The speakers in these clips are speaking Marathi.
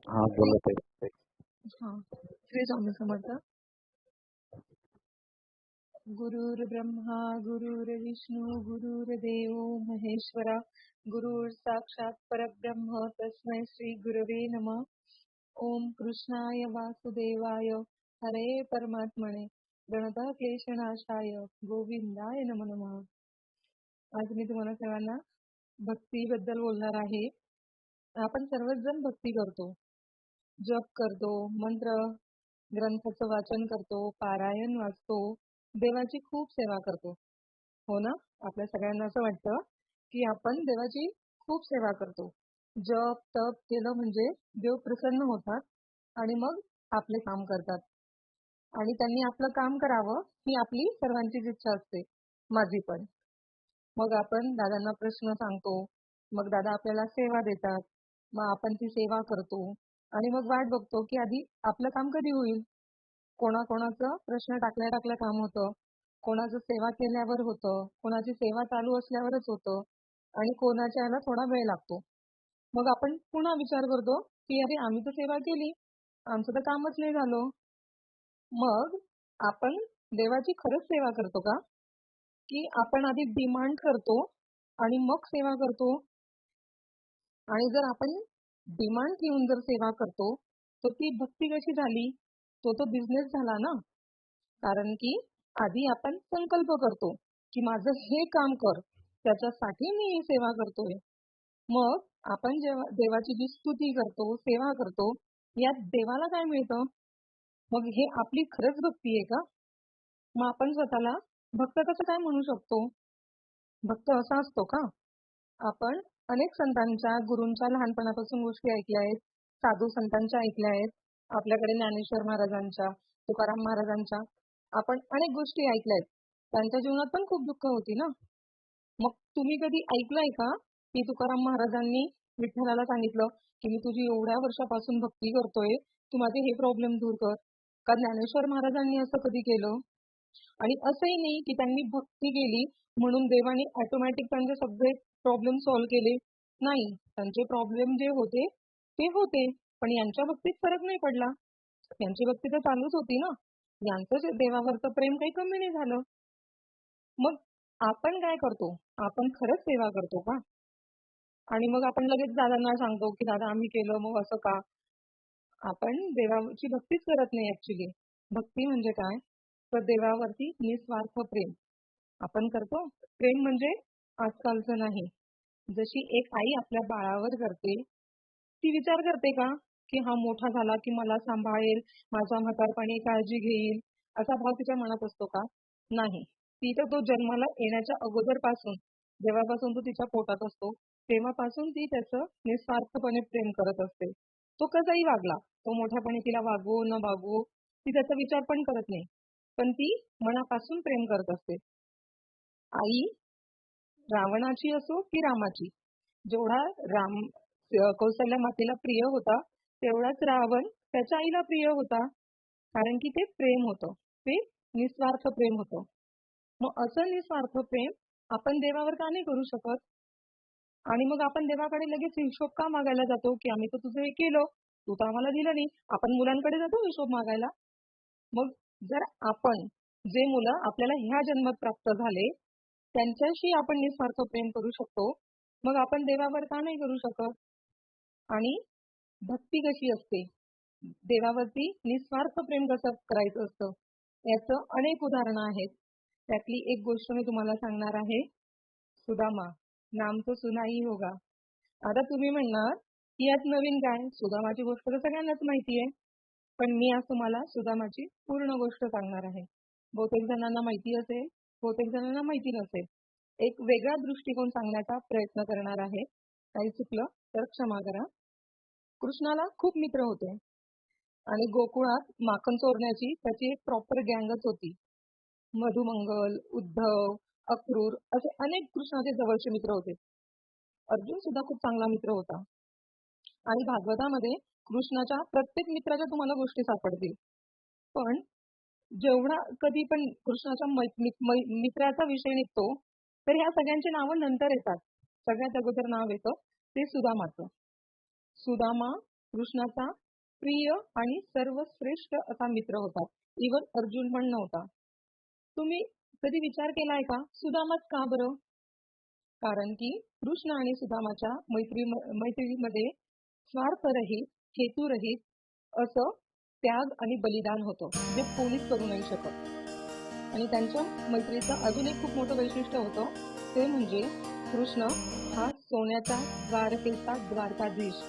हा बोलत आहे. हा. श्री स्वामी समर्थ. गुरुर्ब्रह्मा गुरुर्विष्णू गुरुर्देव महेश्वरा गुरुर् साक्षात परब्रह्म तस्मै श्री गुरवे नमः. ओम कृष्णाय वासुदेवाय हरे परमात्मने गणता क्लेशनाशाय गोविंदाय नमो नमः. आज मी तुम्हाला सर्वांना भक्तीबद्दल बोलणार आहे. आपण सर्वच जण भक्ती करतो, जप करतो, मंत्र ग्रंथाचं वाचन करतो, पारायण वाचतो, देवाची खूप सेवा करतो. हो ना? आपल्या सगळ्यांना असं वाटतं की आपण देवाची खूप सेवा करतो. जप तप केलं म्हणजे देव प्रसन्न होतात आणि मग आपले काम करतात आणि त्यांनी आपलं काम करावं ही आपली सर्वांचीच इच्छा असते, माझी पण. मग आपण दादांना प्रश्न सांगतो, मग दादा आपल्याला सेवा देतात, मग आपण ती सेवा करतो आणि मग वाट बघतो की आधी आपलं काम कधी होईल. कोणाकोणाचं प्रश्न टाकल्या टाकल्या काम होतं, कोणाचं सेवा केल्यावर होतं, कोणाची सेवा चालू असल्यावरच होतं आणि कोणाच्या याला थोडा वेळ लागतो. मग आपण पुन्हा विचार करतो की अरे आम्ही तर सेवा केली, आमचं तर कामच नाही झालं. मग आपण देवाची खरंच सेवा करतो का? की आपण आधी डिमांड करतो आणि मग सेवा करतो? आणि जर आपण डिमांड ठेवून जर सेवा करतो तर ती भक्ती कशी झाली? तो बिझनेस झाला ना. कारण की आधी आपण संकल्प करतो की माझं हे काम कर, त्याच्यासाठी मी ही सेवा करतोय. मग आपण जेव्हा देवाची जी स्तुती करतो, सेवा करतो, यात देवाला काय मिळतं? मग हे आपली खरंच भक्ती आहे का? मग आपण स्वतःला भक्त कसं काय म्हणू शकतो? भक्त असा असतो का? आपण अनेक संतांच्या, गुरूंच्या लहानपणापासून गोष्टी ऐकल्या आहेत, साधू संतांच्या ऐकल्या आहेत, आपल्याकडे ज्ञानेश्वर महाराजांच्या, तुकाराम महाराजांच्या, आपण अनेक गोष्टी ऐकल्या आहेत. त्यांच्या जीवनात पण खूप दुःख होती ना. मग तुम्ही कधी ऐकलंय का की तुकाराम महाराजांनी विठ्ठलाला सांगितलं की मी तुझी एवढ्या वर्षापासून भक्ती करतोय, तू माझे हे प्रॉब्लेम दूर कर? का ज्ञानेश्वर महाराजांनी असं कधी केलं? आणि असंही नाही की त्यांनी भक्ती केली म्हणून देवाने ऑटोमॅटिक त्यांचे सगळे प्रॉब्लेम सॉल्व्ह केले. नाही, त्यांचे प्रॉब्लेम जे होते ते होते, पण यांच्या भक्तीत फरक नाही पडला. यांची भक्ती तर चालूच होती ना. यांचं देवावरचं प्रेम काही कमी नाही झालं. मग आपण काय करतो? आपण खरंच सेवा करतो का? आणि मग आपण लगेच दादांना सांगतो की दादा आम्ही केलं, मग असं का? आपण देवाची भक्तीच करत नाही ऍक्च्युली. भक्ती म्हणजे काय? तर देवावरती निस्वार्थ प्रेम आपण करतो. प्रेम म्हणजे आजकालचं नाही. जशी एक आई आपल्या बाळावर करते, ती विचार करते का की हा मोठा झाला की मला सांभाळेल, माझ्या म्हातारपणी काळजी घेईल, असा भाव तिच्या मनात असतो का? नाही. ती तर तो जन्माला येण्याच्या अगोदरपासून, जेव्हापासून तो तिच्या पोटात असतो तेव्हापासून ती त्याचं निस्वार्थपणे प्रेम करत असते. तो कसाही वागला, तो मोठ्यापणी तिला वागवो न वागवो, ती त्याचा विचार पण करत नाही, पण ती मनापासून प्रेम करत असते. आई रावणाची असो की रामाची, जेवढा राम कौशल्या मातेला प्रिय होता तेवढाच रावण त्याच्या आईला प्रिय होता. कारण की ते प्रेम होतं, ते निस्वार्थ प्रेम होतं. मग असं निस्वार्थ प्रेम आपण देवावर का नाही करू शकत? आणि मग आपण देवाकडे लगेच हिशोब का मागायला जातो की आम्ही तर तुझं हे केलं, तू तर आम्हाला दिलं नाही. आपण मुलांकडे जातो हिशोब मागायला. मग जर आपण जे मुलं आपल्याला ह्या जन्मात प्राप्त झाले त्यांच्याशी आपण निस्वार्थ प्रेम करू शकतो, मग आपण देवावर का नाही करू शकत? आणि भक्ती कशी असते, देवावरती निस्वार्थ प्रेम कसं करायचं असतं, याचं अनेक उदाहरणं आहेत. त्यातली एक गोष्ट मी तुम्हाला सांगणार आहे. सुदामा नाम तो सुनाई होगा. आता तुम्ही म्हणणार की यात नवीन काय? सुदामाची गोष्ट तर सगळ्यांनाच माहिती आहे. पण मी आज तुम्हाला सुदामाची पूर्ण गोष्ट सांगणार आहे. बहुतेक जणांना माहिती असेल, बहुतेक जणांना माहिती नसेल. एक वेगळा दृष्टिकोन सांगण्याचा प्रयत्न करणार आहे. काही चुकलं तर क्षमा करा. कृष्णाला खूप मित्र होते आणि गोकुळात माखन चोरण्याची त्याची एक प्रॉपर गँगच होती. मधुमंगल, उद्धव, अक्रूर असे अनेक कृष्णाचे जवळचे मित्र होते. अर्जुन सुद्धा खूप चांगला मित्र होता. आणि भागवतामध्ये कृष्णाच्या प्रत्येक मित्राच्या तुम्हाला गोष्टी सापडतील. पण जेवढा कधी पण कृष्णाच्या मित्राचा विषय निघतो तर ह्या सगळ्यांची नावं नंतर येतात. सगळ्यात अगोदर नाव येतं ते सुदामाचं. सुदामा कृष्णाचा प्रिय आणि सर्वश्रेष्ठ असा मित्र होता. इवन अर्जुन पण नव्हता. तुम्ही कधी विचार केलाय का सुदामाच का बरं? कारण की कृष्ण आणि सुदामाच्या मैत्रीमध्ये स्वार्थरहित, हेतुरहित असं त्याग आणि बलिदान होतं, जे कोणीच करू नाही शकत. आणि त्यांच्या मैत्रीचं अजून एक खूप मोठं वैशिष्ट्य होतं, ते म्हणजे कृष्ण हा सोन्याचा द्वारकेचा द्वारकाधीश.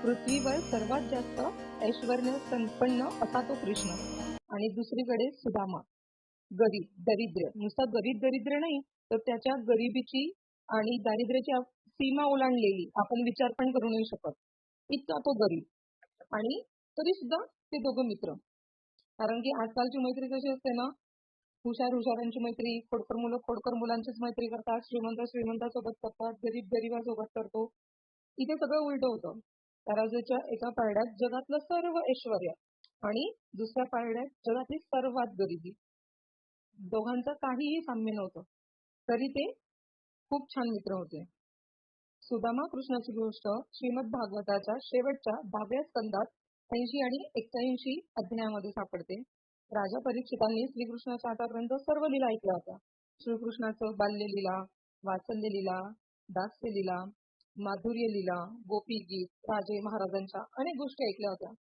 पृथ्वीवर सर्वात जास्त ऐश्वर्य संपन्न असा तो कृष्ण. आणि दुसरीकडे सुदामा गरीब, दरिद्र, नुसता गरीब दरिद्र नाही, तर त्याच्या गरिबीची आणि दारिद्र्याची सीमा ओलांडलेली आपण विचार पण करू नाही शकत, इतका तो गरीब. आणि तरी सुद्धा ते दोघं मित्र. कारण की आजकालची मैत्री कशी असते ना, हुशारांची मैत्री, खोडकर मुलांचीच मैत्री करतात, श्रीमंतासोबत करतात, गरीब गरीबासोबत करतो. इथे सगळं उलट होतं. तराजूच्या एका पारड्यात जगातलं सर्व ऐश्वर्य आणि दुसऱ्या पारड्यात जगातली सर्वात गरिबी. दोघांचं काहीही साम्य नव्हतं, तरी ते खूप छान मित्र होते. सुदामा कृष्णाची गोष्ट श्रीमद भागवताच्या शेवटच्या 10व्या स्कंदात 80 आणि 81 अध्यायामध्ये सापडते. राजा परीक्षितांनी श्रीकृष्णाच्या आतापर्यंत सर्व लीला ऐकल्या होत्या. श्रीकृष्णाचं बाल्य लीला, वात्सल्य लीला, दास्य लीला, माधुर्य लीला, गोपी गीत, राजे महाराजांच्या अनेक गोष्टी ऐकल्या होत्या.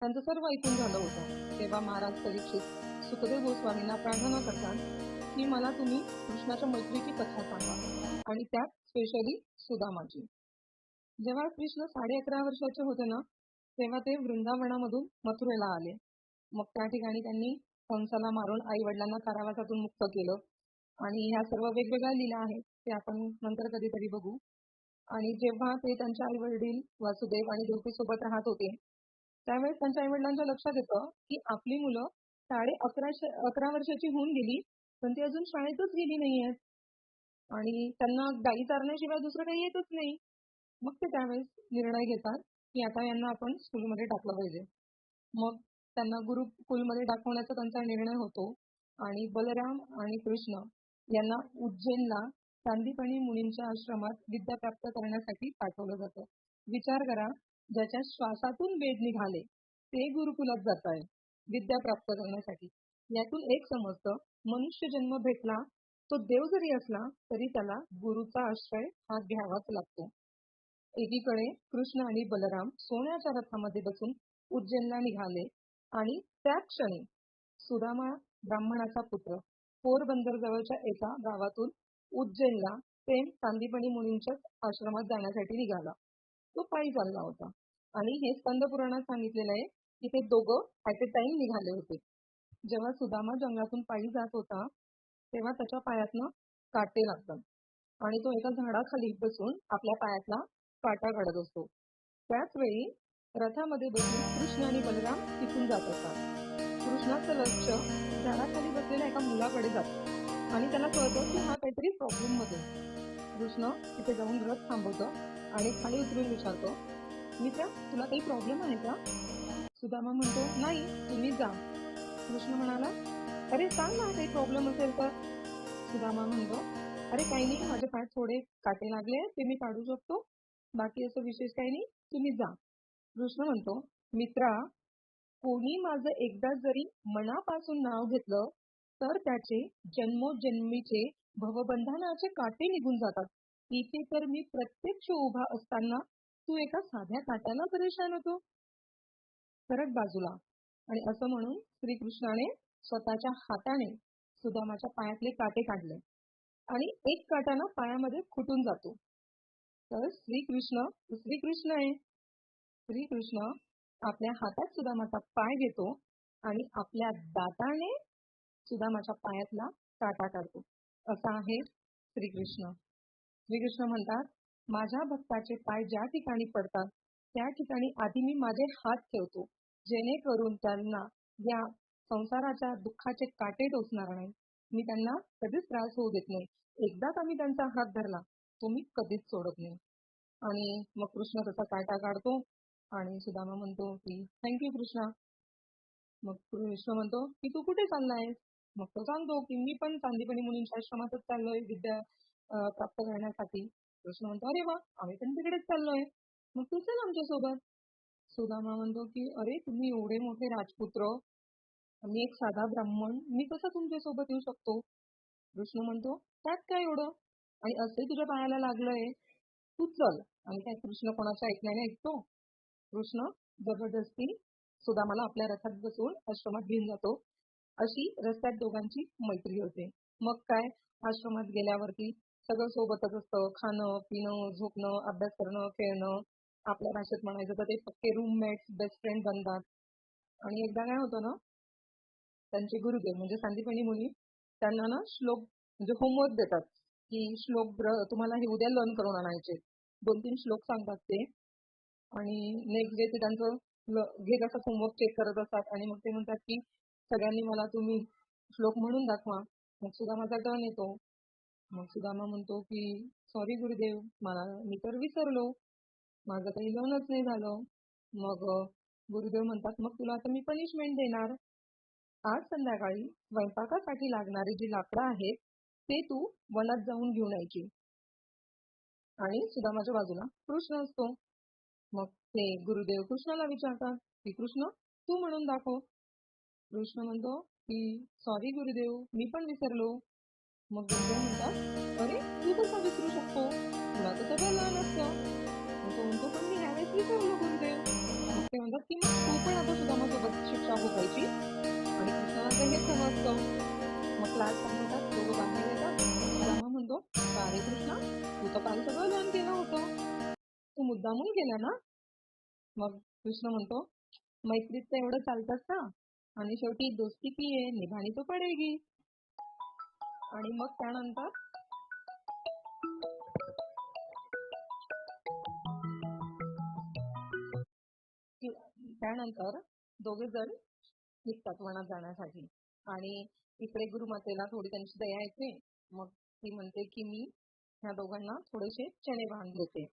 त्यांचं सर्व ऐकून झालं होतं. तेव्हा महाराज परीक्षित सुखदेव गोस्वामींना प्रार्थना करतात की मला तुम्ही कृष्णाच्या मैत्रीची कथा सांगा, आणि त्यात स्पेशली सुदामाची. जेव्हा कृष्ण 11.5 वर्षाचे होते ना, तेव्हा ते वृंदावनामधून मथुरेला आले. मग त्या ठिकाणी त्यांनी कंसाला मारून आई वडिलांना कारावासातून मुक्त केलं. आणि ह्या सर्व वेगवेगळ्या लीला आहेत, ते आपण नंतर कधीतरी बघू. आणि जेव्हा ते त्यांच्या आई वडील वासुदेव आणि देवकी सोबत राहत होते, त्यावेळेस त्यांच्या आई वडिलांच्या लक्षात येतं की आपली मुलं 11.5 वर्षाची होऊन गेली, पण ती अजून शाळेतच गेली नाहीयेत आणि त्यांना गाई चारण्याशिवाय दुसरं काही येतच नाही. मग ते त्यावेळेस निर्णय घेतात की आता यांना आपण स्कूलमध्ये टाकलं पाहिजे. मग त्यांना गुरुकुलमध्ये दाखवण्याचा त्यांचा निर्णय होतो. आणि बलराम आणि कृष्ण यांना उज्जैनला सांदीपनी मुनींच्या आश्रमात विद्या प्राप्त करण्यासाठी पाठवलं जातं. विचार करा, ज्याच्या श्वासातून वेद निघाले ते गुरुकुलात जात आहे विद्या प्राप्त करण्यासाठी. यातून एक समजतं, मनुष्य जन्म भेटला तो देव जरी असला तरी त्याला गुरुचा आश्रय हा घ्यावाच लागतो. एकीकडे कृष्ण आणि बलराम सोन्याच्या रथामध्ये बसून उज्जैनला निघाले, आणि त्या क्षणी सुदामा ब्राह्मणाचा पुत्र पोरबंदर जवळच्या एका गावातून उज्जैनला सेम सांदीपनी मुनींच्या आश्रमात जाण्यासाठी निघाला. तो पायी चालला होता. आणि हे स्कंद पुराणात सांगितलेलं आहे की ते दोघं ऍट ए टाइम निघाले होते. जेव्हा सुदामा जंगलातून पायी जात होता, तेव्हा त्याच्या पायातनं काटे लागतात आणि तो एका झाडाखाली बसून आपल्या पायातला काटा काढत असतो. त्याच वेळी रथामध्ये बसून कृष्ण आणि बलराम तिथून जात असतात. कृष्णाचं लक्ष झाडाखाली बसलेल्या एका मुलाकडे जातं आणि त्याला कळतं की हा काहीतरी प्रॉब्लेम मध्ये. कृष्ण तिथे जाऊन रथ थांबवतो आणि खाली उतरून विचारतो, मित्रा तुला काही प्रॉब्लेम आहे का? सुदामा म्हणतो, नाही तुम्ही जा. कृष्ण म्हणाला, अरे सांग ना काही प्रॉब्लेम असेल तर. सुदामा म्हणतो, अरे काही नाही, माझे पाय थोडे काटे लागले ते मी काढू शकतो, बाकी असं विशेष काही नाही, तुम्ही जा. कृष्ण म्हणतो, मित्रा कोणी माझं एकदा जरी मनापासून नाव घेतलं तर त्याचे जन्मोजन्मीचे भवबंधनाचे काटे निघून जातात. इथे तर मी प्रत्यक्ष उभा असताना तू एका साध्या काट्याला परेशान होतो. सरक बाजूला. आणि असं म्हणून श्रीकृष्णाने स्वतःच्या हाताने सुदामाच्या पायातले काटे काढले आणि एक काटा ना पायामध्ये खुटून जातो. तर श्रीकृष्ण आहे. श्रीकृष्ण आपल्या हातात सुदामाचा पाय घेतो आणि आपल्या दाताने सुदामाच्या पायातला काटा काढतो. असा आहे श्रीकृष्ण. श्रीकृष्ण म्हणतात, माझ्या भक्ताचे पाय ज्या ठिकाणी पडतात त्या ठिकाणी आधी मी माझे हात ठेवतो, जेणेकरून त्यांना या संसाराच्या दुःखाचे काटे टोचणार नाही. मी त्यांना कधीच त्रास होऊ देत नाही. एकदा का मी त्यांचा हात धरला तो मी कधीच सोडत नाही. आणि मग कृष्ण त्याचा काटा काढतो आणि सुदामा म्हणतो की थँक्यू कृष्णा. मग कृष्ण म्हणतो की तू कुठे चाललायस? मग तो सांगतो की मी पण सांदीपनी मुनींच्या आश्रमातच चाललोय विद्या प्राप्त करण्यासाठी. कृष्ण म्हणतो, अरे वा, आम्ही पण तिकडेच चाललोय, मग तू चल आमच्या सोबत. सुदामा म्हणतो की अरे तुम्ही एवढे मोठे राजपुत्र, मी एक साधा ब्राह्मण, मी कसा तुमच्या सोबत येऊ शकतो? कृष्ण म्हणतो त्यात काय एवढं, आणि असे तुझ्या पायाला लागलंय, तू चल. आणि काय कृष्ण कोणाच्या ऐकण्याने ऐकतो? कृष्ण जबरदस्ती सुदामाला आपल्या रथात बसवून आश्रमात घेऊन जातो. अशी रस्त्यात दोघांची मैत्री होते. मग काय, आश्रमात गेल्यावरती सगळं सोबतच असतं. खाणं, पिणं, झोपणं, अभ्यास करणं, खेळणं. आपल्या भाषेत म्हणायचं तर ते पक्के रूममेट्स, बेस्ट फ्रेंड बनतात. आणि एकदा काय होतं ना, त्यांचे गुरुदेव म्हणजे सांदीपनी मुनी त्यांना ना श्लोक म्हणजे होमवर्क देतात, की श्लोक तुम्हाला हे उद्या लर्न करून आणायचे. 2-3 श्लोक सांगतात ते, आणि नेक्स्ट डे ते त्यांचं घेत असतात, होमवर्क चेक करत असतात. आणि मग ते म्हणतात की सगळ्यांनी मला तुम्ही श्लोक म्हणून दाखवा. मग सुदामाचा टर्न येतो. मग सुदामा म्हणतो की सॉरी गुरुदेव, मी तर विसरलो, माझं काही लर्नच नाही झालं. मग गुरुदेव म्हणतात मग तुला आता मी पनिशमेंट देणार. आज संध्याकाळी स्वयंपाकासाठी लागणारी जी लाकडं आहेत ते तू वनात जाऊन घेऊन यायची. आणि सुदामाच्या बाजूला कृष्ण असतो. मग ते गुरुदेव कृष्णाला विचारतात की कृष्ण तू म्हणून दाखव. कृष्ण म्हणतो की सॉरी गुरुदेव, मी पण विसरलो. मग गुरुदेव म्हणतात अरे तू कसा विसरू शकतो, तुला तर सगळं लहान असतं. मग तो म्हणतो पण मी ह्यावेळेस विसरलो गुरुदेव. मग ते म्हणतात की मग तू पण आता सुदामासोबत शिक्षा भोगायची. आणि कृष्णाला तर हे समजतं. मग क्लास संपवतात, दोघं बाहेर येतात. सुदामा म्हणतो अरे कृष्णा, तू तर काल सगळं लर्न केलं होतं, तू मुद्दामून केलं ना? मग कृष्ण म्हणतो मैत्रीत तर एवढं चालतंच ना, आणि शेवटी दोस्ती की आहे, निभानी तो पडेगी. आणि मग त्यानंतर त्यानंतर दोघे जण निघतात वनात जाण्यासाठी. आणि इकडे गुरुमातेला थोडी त्यांची दया येते. मग ती म्हणते की मी ह्या दोघांना थोडेसे चणे बांध देते.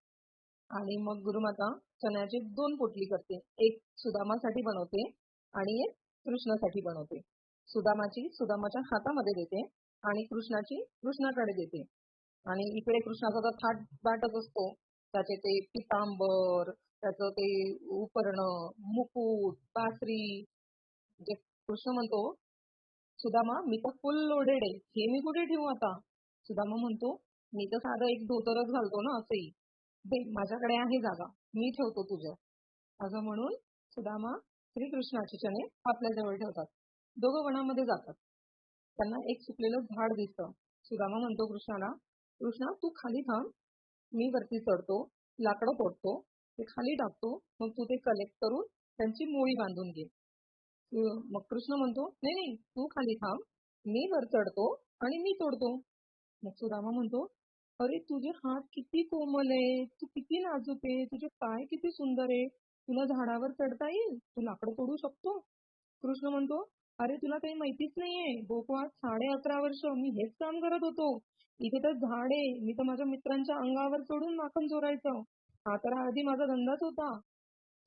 आणि मग गुरुमाता चण्याची 2 पोटली करते, एक सुदामासाठी बनवते आणि एक कृष्णासाठी बनवते. सुदामाची सुदामाच्या हातामध्ये देते आणि कृष्णाची कृष्णाकडे देते. आणि इकडे कृष्णाचा तर थाट बाटच असतो. त्याचे ते पितांबर, त्याचं ते उपरणं, मुकुट, बासरी. म्हणजे कृष्ण म्हणतो सुदामा मी तर फुल लोडेड आहे, हे मी कुठे ठेवू आता? सुदामा म्हणतो मी तर साधं एक धोतरच घालतो ना, असंही दे, माझ्याकडे आहे जागा, मी ठेवतो तुझ्या. असं म्हणून सुदामा श्रीकृष्णाचे चणे आपल्या जवळ ठेवतात. दोघं वनामध्ये जातात. त्यांना एक सुकलेलं झाड दिसतं. सुदामा म्हणतो कृष्णाला कृष्णा तू खाली थांब, मी वरती चढतो, लाकडं तोडतो, ते खाली टाकतो, मग तू ते कलेक्ट करून त्यांची मोळी बांधून घे. मग कृष्ण म्हणतो नाही नाही, तू खाली थांब, मी वर चढतो आणि मी तोडतो. मग सुदामा म्हणतो अरे तुझे हात किती कोमल आहे, तू किती नाजूक आहे, तुझे पाय किती सुंदर आहे, तुला झाडावर चढता येईल, तू लाकडं तोडू शकतो. कृष्ण म्हणतो अरे तुला काही माहितीच नाहीये, गोकुळात 11.5 वर्ष मी हेच काम करत होतो. इथे तर झाड आहे, मी तर माझ्या मित्रांच्या अंगावर चढून माखन चोरायचं, हा तर आधी माझा धंदाच होता.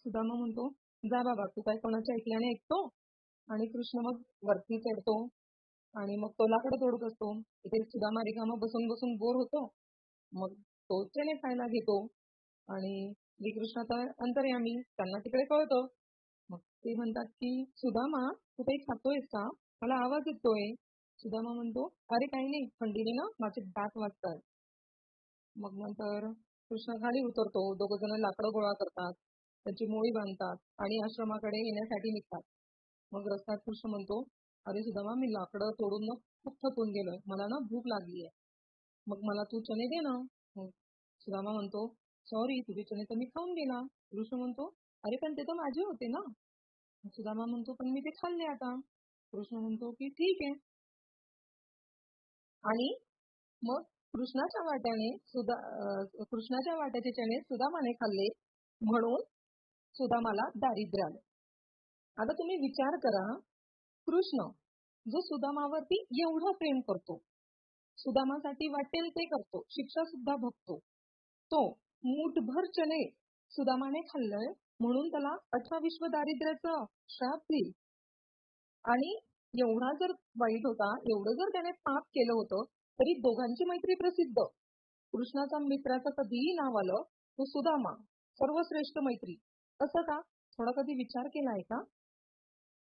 सुदामा म्हणतो जा बाबा, तू काय कोणाच्या ऐकल्याने ऐकतो? आणि कृष्ण मग वरती चढतो आणि मग तो लाकडं तोडत असतो. इथे सुदामा रिकामा बसून बसून बोर होतो. मग तो चणे खायला घेतो. आणि श्रीकृष्ण तर अंतर्यामी, त्यांना तिकडे कळतं. मग ते म्हणतात की सुदामा तू काही खातोयस का, मला आवाज येतोय. सुदामा म्हणतो अरे काही नाही, थंडीने ना माझे दात वाजतात. मग नंतर कृष्ण खाली उतरतो, दोघं जण लाकडं गोळा करतात, त्यांची मोळी बांधतात आणि आश्रमाकडे येण्यासाठी निघतात. मग रस्त्यात कृष्ण म्हणतो अरे सुदामा, मी लाकडं तोडून ना खूप थकून गेलोय, मला ना भूक लागली आहे, मग मला तू चणे दे ना. मग सुदामा म्हणतो सॉरी, तुझे चणे तर मी खाऊन गेला. कृष्ण म्हणतो अरे पण ते तर माझे होते ना. मग सुदामा म्हणतो पण मी ते खाल्ले आता. कृष्ण म्हणतो की ठीक आहे. आणि मग कृष्णाच्या वाट्याने कृष्णाच्या वाट्याचे चणे सुदामाने खाल्ले, म्हणून सुदामाला दारिद्र्य आलं. आता तुम्ही विचार करा, कृष्ण जो सुदामावरती एवढं प्रेम करतो, सुदामासाठी वाटेल ते करतो, शिक्षा सुद्धा भोगतो, तो मूठभर चणे सुदामाने खाल्लंय म्हणून त्याला 18 विश्व दारिद्र्याचा श्राप देईल. आणि एवढा जर वाईट होता, एवढं जर त्याने पाप केलं होतं, तरी दोघांची मैत्री प्रसिद्ध. कृष्णाचा मित्राचं कधीही नाव आलं तो सुदामा, सर्वश्रेष्ठ मैत्री. असं का? थोडा कधी विचार केलाय का?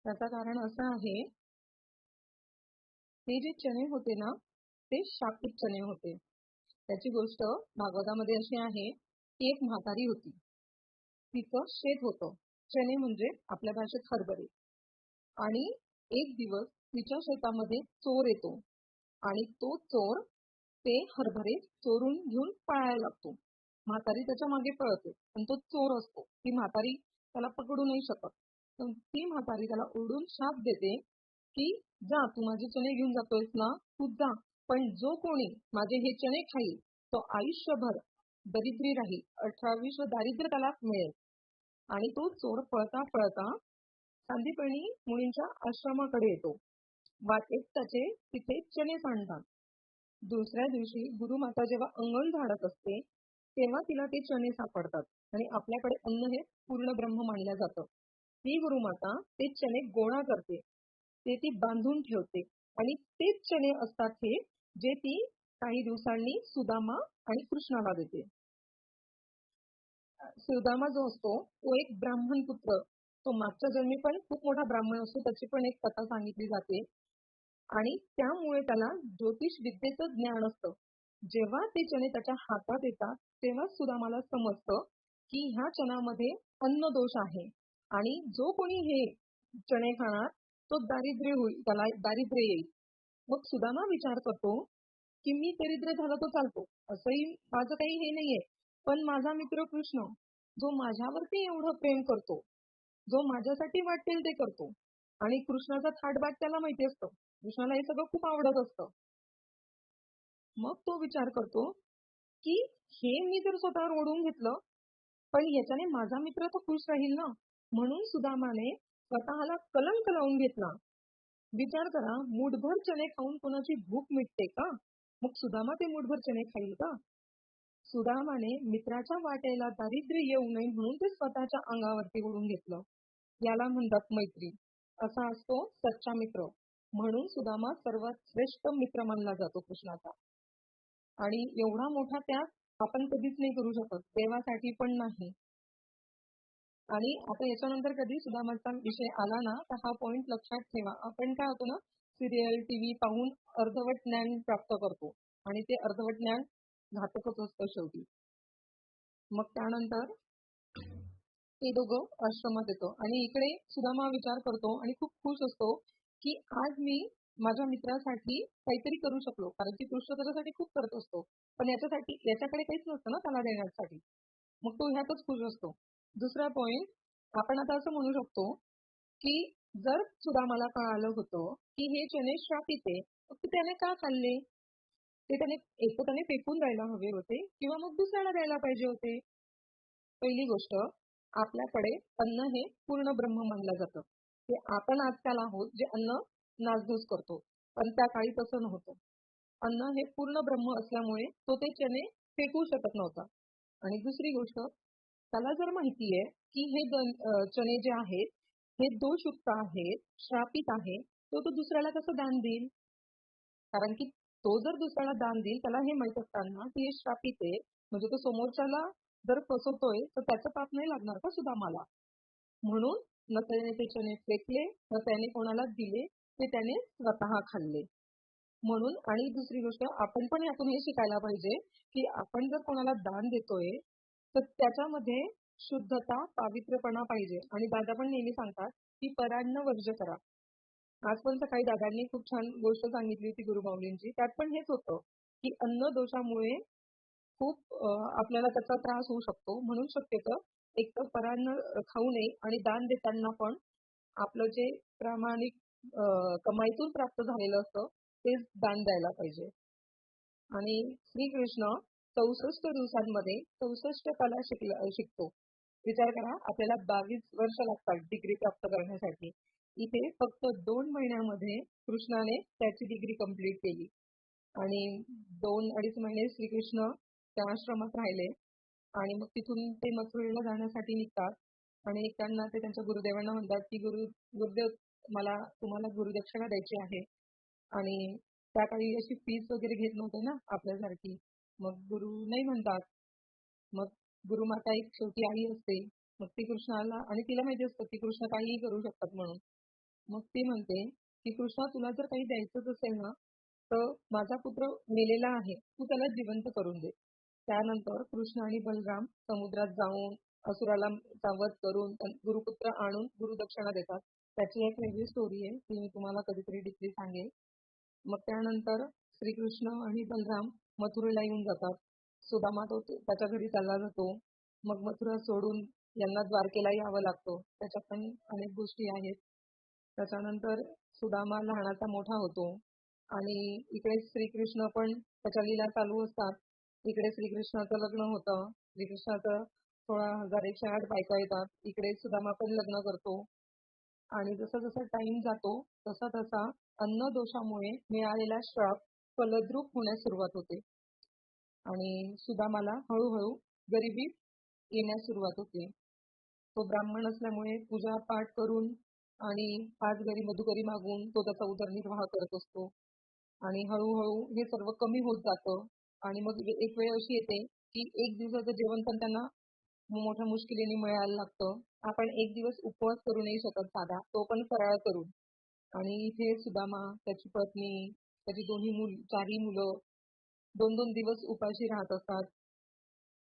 त्याचं कारण असं आहे, हे जे चणे होते ना, ते शापित चणे होते. त्याची गोष्ट भागवतामध्ये अशी आहे, की एक म्हातारी होती. तिचं शेत होतं. चणे म्हणजे आपल्या भाषेत हरभरे. आणि एक दिवस तिच्या शेतामध्ये चोर येतो आणि तो चोर ते हरभरे चोरून घेऊन पळायला लागतो. म्हातारी त्याच्या मागे पळते, पण तो चोर असतो. ती म्हातारी त्याला पकडू नाही शकत. पण ती म्हातारी त्याला ओरडून शाप देते, की जा, तू माझे चणे घेऊन जातोयस ना, तू जा. पण जो कोणी माझे हे चणे खाईल, तो आयुष्यभर दरिद्री राहील. 18 दारिद्र्य त्याला मिळेल. आणि तो चोर पळता पळता सांदीपणी मुनींच्या आश्रमाकडे येतो. वाटेत त्याचे तिथे चणे सांडतात. दुसऱ्या दिवशी गुरुमाता जेव्हा अंगण झाडत असते, तेव्हा तिला ते चणे सापडतात. आणि आपल्याकडे अन्न हे पूर्ण ब्रह्म मानलं जातं. ही गुरुमाता ते चणे गोळा करते, ते ती बांधून ठेवते आणि तेच चणे असतात हे, जे ती काही दिवसांनी सुदामा आणि कृष्णाला देते. सुदामा जो असतो तो एक ब्राह्मण पुत्र. तो मागच्या जन्मी पण खूप मोठा ब्राह्मण असतो. त्याची पण एक कथा सांगितली जाते. आणि त्यामुळे त्याला ज्योतिष विद्येचं ज्ञान असतं. जेव्हा ते चणे त्याच्या हातात येतात, तेव्हा सुदामाला समजतं की ह्या चण्यामध्ये अन्न दोष आहे आणि जो कोणी हे चणे खाणार तो दारिद्र्य होईल, त्याला दारिद्र्य येईल. मग सुदामा विचार करतो की मी दरिद्र झालो तर चालतो, असंही माझं काही हे नाहीये. पण माझा मित्र कृष्ण, जो माझ्यावरती एवढं प्रेम करतो, जो माझ्यासाठी वाटेल ते करतो, आणि कृष्णाचा थाटबाट त्याला माहिती असतं. कृष्णाला हे सगळं खूप आवडत असतं. मग तो विचार करतो की हे मी जर स्वतःवर ओढून घेतलं, पण याच्याने माझा मित्र तर खुश राहील ना. म्हणून सुदामाने स्वतःला कलंक लावून घेतला. विचार करा, मूठभर चणे खाऊन कोणाची भूक मिटते का? मग सुदामा ते मूठभर चणे खाईल का? सुदामाने मित्राच्या वाटेला दारिद्र्य येऊ नये म्हणून ते स्वतःच्या अंगावरती ओढून घेतलं. याला म्हणतात मैत्री. असा असतो सच्चा मित्र. म्हणून सुदामा सर्वात श्रेष्ठ मित्र मानला जातो कृष्णाचा. आणि एवढा मोठा त्याग आपण कधीच नाही करू शकत, देवासाठी पण नाही. आणि आता याच्यानंतर कधी सुदामाचा विषय आला ना, तर हा पॉइंट लक्षात ठेवा. आपण काय होतो ना, सिरियल टीव्ही पाहून अर्धवट ज्ञान प्राप्त करतो आणि ते अर्धवट ज्ञान घातकच असतं शेवटी. मग त्यानंतर ते दोघं आश्रमात येतो आणि इकडे सुदामा विचार करतो आणि खूप खुश असतो की आज मी माझ्या मित्रासाठी काहीतरी करू शकलो, कारण की कृष्ण त्याच्यासाठी खूप करत असतो. पण याच्याकडे काहीच नसतं ना त्याला देण्यासाठी. मग तो ह्यातच खुश असतो. दुसरा पॉइंट, आपण आता असं म्हणू शकतो की जर सुदामाला कळालं होतं की हे चणे श्रापित आहे, मग त्याने का खाल्ले? ते त्याने फेकून द्यायला हवे होते किंवा मग दुसऱ्याला द्यायला पाहिजे होते. पहिली गोष्ट, आपल्याकडे अन्न हे पूर्ण ब्रह्म मानलं जातं. ते आपण आजकाल आहोत जे अन्न नासधूस करतो, पण त्या काळी तसं नव्हतं. अन्न हे पूर्ण ब्रह्म असल्यामुळे तो ते चणे फेकू शकत नव्हता. आणि दुसरी गोष्ट, त्याला जर माहितीये की हे चणे जे आहेत हे दोषयुक्त आहेत, श्रापित आहे, तो दुसऱ्याला कसं दान देईल? कारण की तो जर दुसऱ्याला दान देईल, त्याला हे माहित असताना की हे श्रापित आहे, म्हणजे तो समोरच्याला जर फसवतोय तर त्याचं पाप नाही लागणार का सुदामाला? म्हणून न त्याने ते चणे फेकले, न त्याने कोणाला दिले, ते त्याने स्वतः खाल्ले. म्हणून आणि दुसरी गोष्ट, आपण पण यातून हे शिकायला पाहिजे की आपण जर कोणाला दान देतोय तर त्याच्यामध्ये शुद्धता, पावित्र्यपणा पाहिजे. आणि दादा पण नेहमी सांगतात की परान्न वर्ज करा. आज पण सकाळी दादांनी खूप छान गोष्ट सांगितली होती गुरुमाऊलींची. त्यात पण हेच होतं की अन्न दोषामुळे खूप आपल्याला त्याचा त्रास होऊ शकतो. म्हणून शक्यतो एक तर परान्न खाऊ नये आणि दान देताना पण आपलं जे प्रामाणिक कमाईतून प्राप्त झालेलं असतं तेच दान द्यायला पाहिजे. आणि श्रीकृष्ण 64 दिवसांमध्ये 64 कला शिकतो. विचार करा, आपल्याला 22 वर्ष लागतात डिग्री प्राप्त करण्यासाठी. इथे फक्त 2 महिन्यामध्ये कृष्णाने त्याची डिग्री कंप्लीट केली. आणि 2-2.5 महिने श्रीकृष्ण त्या आश्रमात राहिले आणि मग तिथून ते मथुरेला जाण्यासाठी निघतात. आणि त्यांना ते त्यांच्या गुरुदेवांना म्हणतात की गुरुदेव, मला तुम्हाला गुरुदक्षिणा द्यायची आहे. आणि त्या काळी अशी फीस वगैरे घेत नव्हते ना आपल्यासारखी. मग गुरु नाही म्हणतात. मग गुरुमाता एक शेवटी आई असते, मग ती कृष्णाला, आणि तिला माहिती असतं की कृष्ण काहीही करू शकतात म्हणून. मग ती म्हणते की कृष्णा, तुला जर काही द्यायचंच असेल ना, तर माझा पुत्र मेलेला आहे, तू त्याला जिवंत करून दे. त्यानंतर कृष्ण आणि बलराम समुद्रात जाऊन असुराला वध करून गुरुपुत्र आणून गुरुदक्षिणा देतात. त्याची एक वेगळी स्टोरी आहे, ती मी तुम्हाला कधीतरी डिपली सांगेल. मग त्यानंतर श्रीकृष्ण आणि बलराम मथुरेला येऊन जातात. सुदामा तो त्याच्या घरी चालला जातो. मग मथुरा सोडून यांना द्वारकेला यावं लागतं. त्याच्यात पण अनेक गोष्टी आहेत. त्याच्यानंतर सुदामा लहानाचा मोठा होतो आणि इकडे श्रीकृष्ण पण त्याच्या लीला चालू असतात. इकडे श्रीकृष्णाचं लग्न होतं. श्रीकृष्णाचं 16,108 बायका येतात. इकडे सुदामा पण लग्न करतो. आणि जसा जसा टाइम जातो तसा तसा अन्न दोषामुळे मिळालेला श्राप फलद्रूप होण्यास सुरुवात होते आणि सुदामाला हळूहळू गरिबी येण्यास सुरुवात होते. तो ब्राह्मण असल्यामुळे पूजा पाठ करून आणि 5 घरी मधुकरी मागून तो त्याचा उदरनिर्वाह करत असतो आणि हळूहळू हे सर्व कमी होत जातं आणि मग एक वेळ अशी येते की एक दिवसाचं जेवण पण त्यांना मोठ्या मुश्किलीने मिळायला लागतं. आपण एक दिवस उपवास करू नाही शकत साधा, तो पण फराळ करून. आणि इथे सुदामा, त्याची पत्नी, त्याची चारही मुलं 2-2 दिवस उपाशी राहत असतात.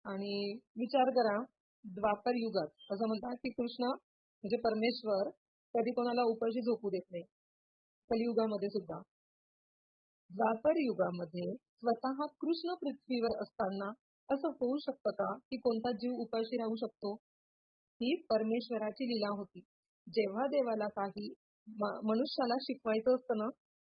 आणि विचार करा, द्वापर युगात असं म्हणतात की कृष्ण म्हणजे परमेश्वर कधी कोणाला उपाशी झोपू देत नाही. कलियुगामध्ये सुद्धा. द्वापर युगामध्ये स्वतः कृष्ण पृथ्वीवर असताना असं होऊ शकतं का की कोणता जीव उपाशी राहू शकतो? ही परमेश्वराची लीला होती. जेव्हा देवाला काही मनुष्याला शिकवायचं असतं ना,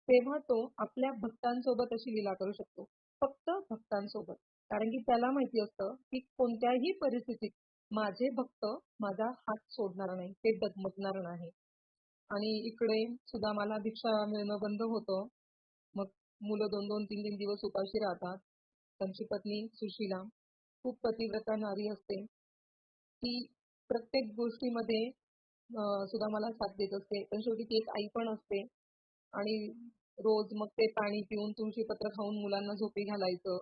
तेव्हा तो आपल्या भक्तांसोबत अशी लीला करू शकतो. फक्त भक्तांसोबत. कारण की त्याला माहिती असतं की कोणत्याही परिस्थितीत माझे भक्त माझा हात सोडणार नाही, ते डगमगणार नाही. आणि इकडे सुदामाला भिक्षा मिळणं बंद होतं. मग मुलं 2-2, 3-3 दिवस उपाशी राहतात. त्यांची पत्नी सुशीला खूप पतिव्रता नारी असते. ती प्रत्येक गोष्टीमध्ये सुदामाला साथ देत असते. पण शेवटी ती एक आई पण असते आणि रोज मग ते पाणी पिऊन तुळशीपत्र खाऊन मुलांना झोपी घालायचं.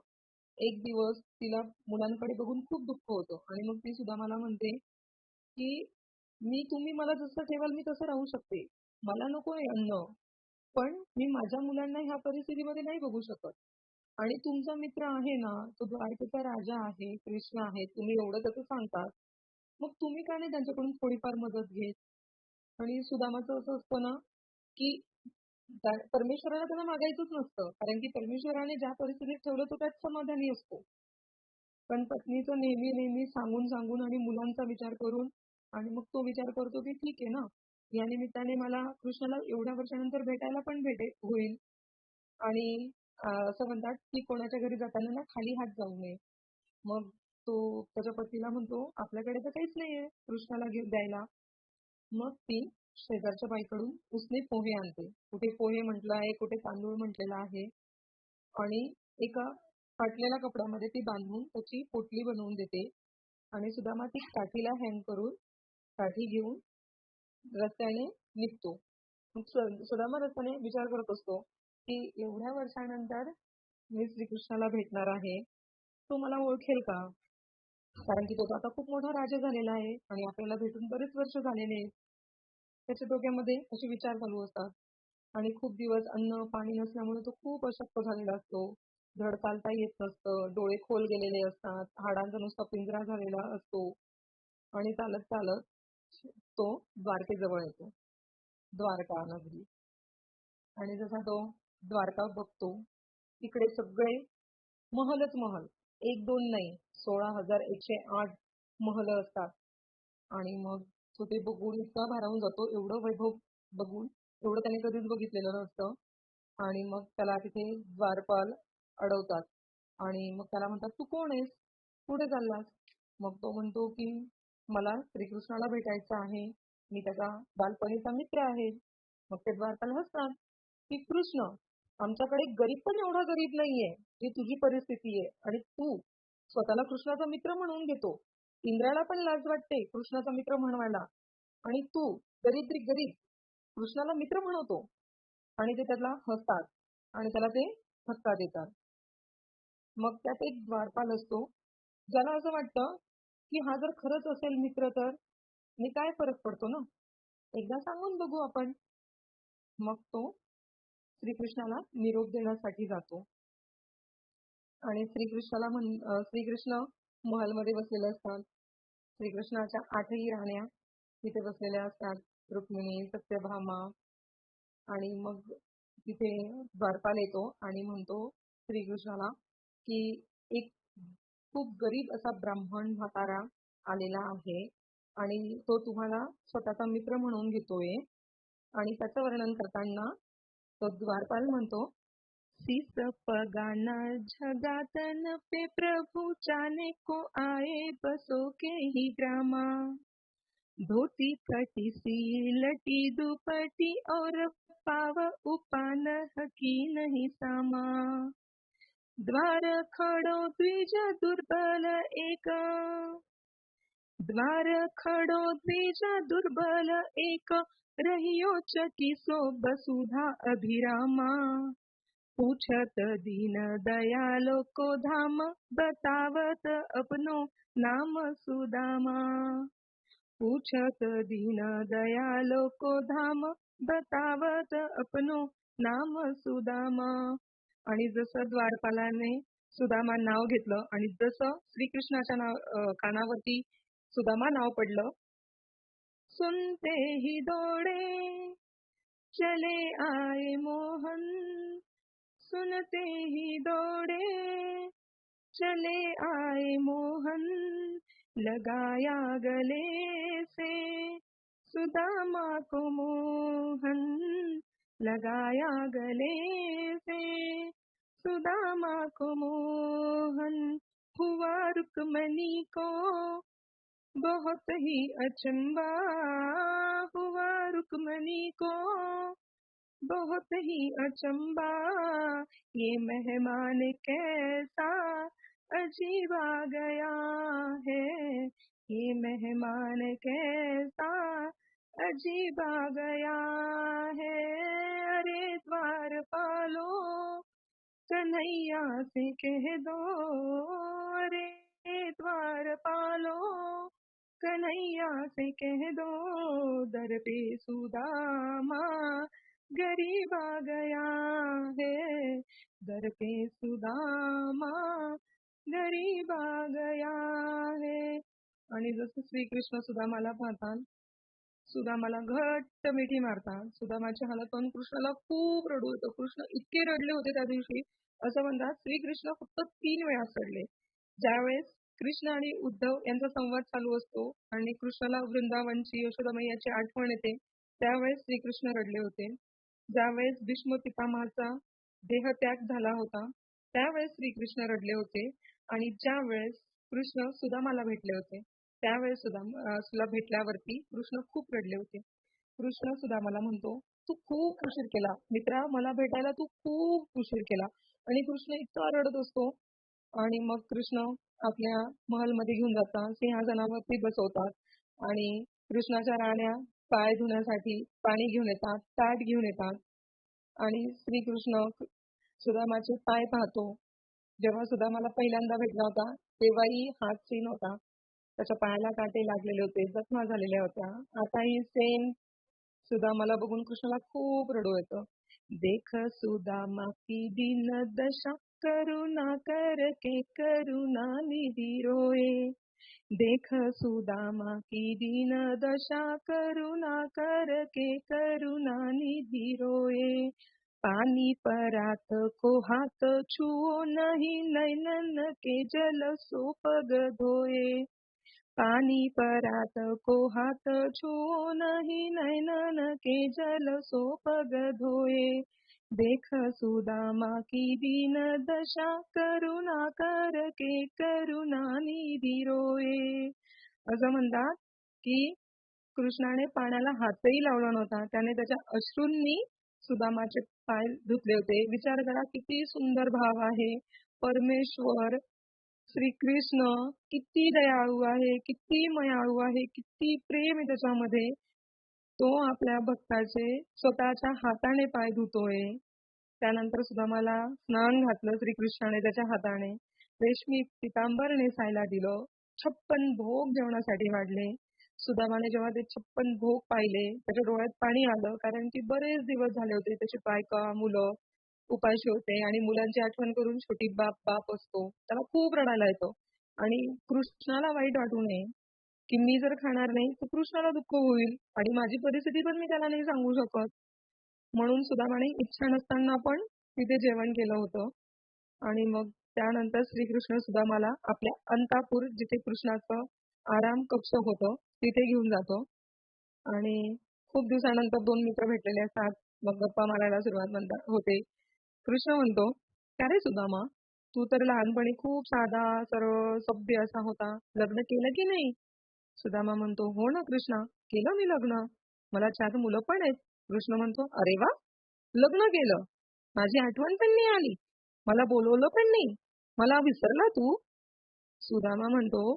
एक दिवस तिला मुलांकडे बघून खूप दुःख होतं आणि मग ती सुदामाला म्हणते की तुम्ही मला जसं ठेवाल मी तसं राहू शकते. मला नकोय अन्न, पण मी माझ्या मुलांना ह्या परिस्थितीमध्ये नाही बघू शकत. आणि तुमचा मित्र आहे ना, तो द्वारकेचा राजा आहे, कृष्ण आहे, तुम्ही एवढं त्याचं सांगता, मग तुम्ही का नाही त्यांच्याकडून थोडीफार मदत घेत? आणि सुदामाचं असं असतं ना, की परमेश्वराला त्याला मागायचंच नसतं. कारण की परमेश्वराने ज्या परिस्थितीत ठेवलं तो त्यात समाधानी असतो. पण पत्नीचं नेहमी नेहमी सांगून सांगून आणि मुलांचा विचार करून आणि मग तो विचार करतो की ठीक आहे ना, या निमित्ताने मला कृष्णाला एवढ्या वर्षानंतर भेटायला पण होईल. आणि असं म्हणतात की कोणाच्या घरी जाताना ना खाली हात जाऊ नये. मग तो त्याच्या पतीला म्हणतो, आपल्याकडे तर काहीच नाहीये कृष्णाला द्यायला. मग ती शेजारच्या बाईकडून उसने पोहे आणते. कुठे पोहे म्हटलं आहे, कुठे तांदूळ म्हटलेला आहे आणि एका फाटलेल्या कपड्यामध्ये ती बांधून त्याची पोटली बनवून देते आणि सुदामा ती काठीला हँग करून काठी घेऊन रस्त्याने निघतो. मग सुदामा रस्त्याने विचार करत असतो की एवढ्या वर्षानंतर मी श्रीकृष्णाला भेटणार आहे, तो मला ओळखेल का? कारण की तो आता खूप मोठा राजा झालेला आहे आणि आपल्याला भेटून बरेच वर्ष झालेले आहेत. त्याच्या डोक्यामध्ये असे विचार चालू असतात आणि खूप दिवस अन्न पाणी नसल्यामुळे तो खूप अशक्त झालेला असतो. धड चालता येत नसतं, डोळे खोल गेलेले असतात, हाडांचा नुसता पिंजरा झालेला असतो आणि चालत चालत तो द्वारकेजवळ येतो. द्वारका नगरी. आणि जसा तो द्वारका बघतो, तिकडे सगळे महलच महल. 1-2 नाही, 16,108 महल असतात. आणि मग तो ते बघून इतका भारावून जातो, एवढं वैभव बघून, एवढं त्याने कधीच बघितलेलं नसतं. आणि मग त्याला तिथे द्वारपाल अडवतात आणि मग त्याला म्हणतात, तू कोण आहेस? कुठे चाललास? मग तो म्हणतो की मला श्रीकृष्णाला भेटायचं आहे, मी त्याचा बालपणीचा मित्र आहे. मग ते द्वारपाल हसतात की कृष्ण, आमच्याकडे गरीब पण एवढा गरीब नाहीये जी तुझी परिस्थिती आहे आणि तू स्वतःला कृष्णाचा मित्र म्हणून घेतो. इंद्राला पण लाज वाटते कृष्णाचा मित्र म्हणवायला आणि तू दरिद्री गरीब कृष्णाला मित्र म्हणवतो. आणि ते त्याला हसतात आणि त्याला ते धक्का देतात. मग त्यात एक द्वारपाल असतो, ज्याला असं वाटतं की हा जर खरंच असेल मित्र तर आणि काय फरक पडतो ना, एकदा सांगून बघू आपण. मग तो श्रीकृष्णाला निरोप देण्यासाठी जातो आणि श्रीकृष्ण महलमध्ये बसलेले असतात. श्रीकृष्णाच्या 8ही राण्या तिथे बसलेल्या असतात. रुक्मिणी, सत्यभामा आणि मग तिथे द्वारपाल येतो आणि म्हणतो श्रीकृष्णाला की एक खूप गरीब असा ब्राह्मण म्हातारा आलेला आहे आणि तो तुम्हाला स्वतःचा मित्र म्हणून घेतोय. आणि त्याचं वर्णन करताना तो द्वारपाल म्हणतो, "शीस पगाना जगात न पे प्रभु जाने को आए बसो के ही ग्रामा। धोती फटी सी लटी दुपटी और पाव उपान हकी नहीं सामा। द्वार खड़ो द्विज दुर्बल एक, द्वार खड़ो द्विज दुर्बल एक, रहियो चकिसो वसुधा अभिरामा। पूछत दीन दयालो को धाम, बतावत अपनो नाम सुदामा। पूछत दीन दयालो को धाम, बतावत अपनो नाम सुदामा." आणि जसं द्वारपालाने सुदामा नाव घेतलं आणि जसं श्रीकृष्णाच्या कानावरती सुदामा नाव पडलं, सुनते ही दौड़े चले आए मोहन, सुनते ही दौड़े चले आए मोहन, लगाया गले से सुदामा को मोहन, लगाया गले से सुदामा को मोहन। हुआ रुक्मणी को बहुत ही अचंबा, हुआ रुक्मणी को बहुत ही अचंबा, ये मेहमान कैसा अजीब आ गया है, ये मेहमान कैसा अजीब आ गया है। अरे द्वारपालो कन्हैया से कह दो, अरे द्वारपालो कन्हैया से कह दो, दर पे सुदामा गरीब आ गया है, दर पे सुदामा गरीब आ गया है. आणि जसं श्रीकृष्ण सुदामाला पाहतात, सुदामाला घट्ट मिठी मारतात. सुदामाच्या हालात पाहून कृष्णाला खूप रडू येतं. कृष्ण इतके रडले होते त्या दिवशी, असं म्हणतात श्रीकृष्ण फक्त 3 वेळा रडले. ज्यावेळेस कृष्ण आणि उद्धव यांचा संवाद चालू असतो आणि कृष्णाला वृंदावनची यशोदा मैयाची आठवण येते, त्यावेळेस श्रीकृष्ण रडले होते. ज्यावेळेस भीष्म पितामहाचा देहत्याग झाला होता, त्यावेळेस श्रीकृष्ण रडले होते. आणि ज्यावेळेस कृष्ण सुदामाला भेटले होते, त्यावेळेस सुदामाला भेटल्यावरती कृष्ण खूप रडले होते. कृष्ण सुदामाला म्हणतो, तू खूप उशीर केला मित्रा, मला भेटायला तू खूप उशीर केला. आणि कृष्ण इतका रडत असतो. आणि मग कृष्ण आपल्या महलमध्ये घेऊन जातात, सिंहासनावरती बसवतात आणि कृष्णाच्या राण्या पाय धुण्यासाठी पाणी घेऊन येतात, ताट घेऊन येतात. आणि श्रीकृष्ण सुदामाचे पाय पाहतो. जेव्हा सुदामाला पहिल्यांदा भेटला होता तेव्हाही हात सीन होता, त्याच्या पायाला काटे लागलेले होते, जखमा झालेल्या होत्या. आताही सेम सुदामाला बघून कृष्णाला खूप रडू येतं. देख सुदामा की दीन दशा, करुणा करके करुणा निधि रोए. देख सुदामा की दीन दशा, करुणा करके करुणा निधि रोए. पानी परात को हाथ छुओ नहीं, नैनन के जल सो पग धोए. पानी परात को हाथ छुओ नहीं, नैनन के जल सो पग धोए. देख सुदामा की दीन दशा, करुणा करके करुणा निधि रोए. असं म्हणतात की कृष्णाने पाण्याला हातही लावला नव्हता, त्याने त्याच्या अश्रूंनी सुदामाचे पाय धुतले होते. विचार करा किती सुंदर भाव आहे. परमेश्वर श्रीकृष्ण किती दयाळू आहे, किती मयाळू आहे, किती प्रेम आहे त्याच्यामध्ये. तो आपल्या भक्ताचे स्वतःच्या हाताने पाय धुतोय. त्यानंतर सुदामाला स्नान घातलं श्रीकृष्णाने त्याच्या हाताने. रेशमी पितांबर नेसायला दिलं. 56 भोग जेवणासाठी वाढले. सुदामाने जेव्हा ते 56 भोग पाहिले, त्याच्या डोळ्यात पाणी आलं, कारण की बरेच दिवस झाले होते. त्याची बायका, मुलं उपाशी होते आणि मुलांची आठवण करून शेवटी बाप बाप असतो. त्याला खूप रडायला येतं आणि कृष्णाला वाईट वाटू नये, की मी जर खाणार नाही, तर कृष्णाला दुःख होईल आणि माझी परिस्थिती पण मी त्याला नाही सांगू शकत. म्हणून सुदामाने इच्छा नसताना पण तिथे जेवण केलं होतं. आणि मग त्यानंतर श्रीकृष्ण सुदामाला आपल्या अंतापूर, जिथे कृष्णाचं आराम कक्ष होतं, तिथे घेऊन जातो. आणि खूप दिवसानंतर दोन मित्र भेटलेले असतात. मग गप्पा मारायला सुरुवात होते. कृष्ण म्हणतो, "का रे सुदामा, तू तर लहानपणी खूप साधा, सरळ, सभ्य असा होता. लग्न केलं की नाही?" सुदामा म्हणतो, "हो ना कृष्णा, केलं मी लग्न. मला 4 मुलं पण आहेत." कृष्ण म्हणतो, "अरे वा, लग्न केलं. माझी आठवण पण नाही आली. मला बोलवलं पण नाही. मला विसरला तू?" सुदामा म्हणतो,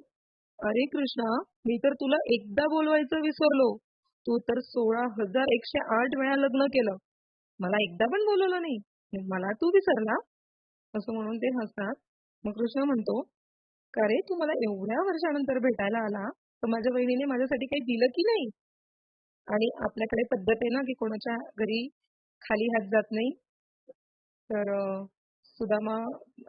"अरे कृष्णा, मी तर तुला एकदा बोलवायचं विसरलो. तू तर 16,108 वेळा लग्न केलं. मला एकदा पण बोलवलं नाही. आणि मला तू विसरला?" असं म्हणून ते हसतात. मग कृष्ण म्हणतो, "का रे, तू मला एवढ्या वर्षानंतर भेटायला आला, तर माझ्या बहिणीने माझ्यासाठी काही दिलं की नाही?" आणि आपल्याकडे पद्धत आहे ना, की कोणाच्या घरी खाली हात जात नाही. तर सुदामा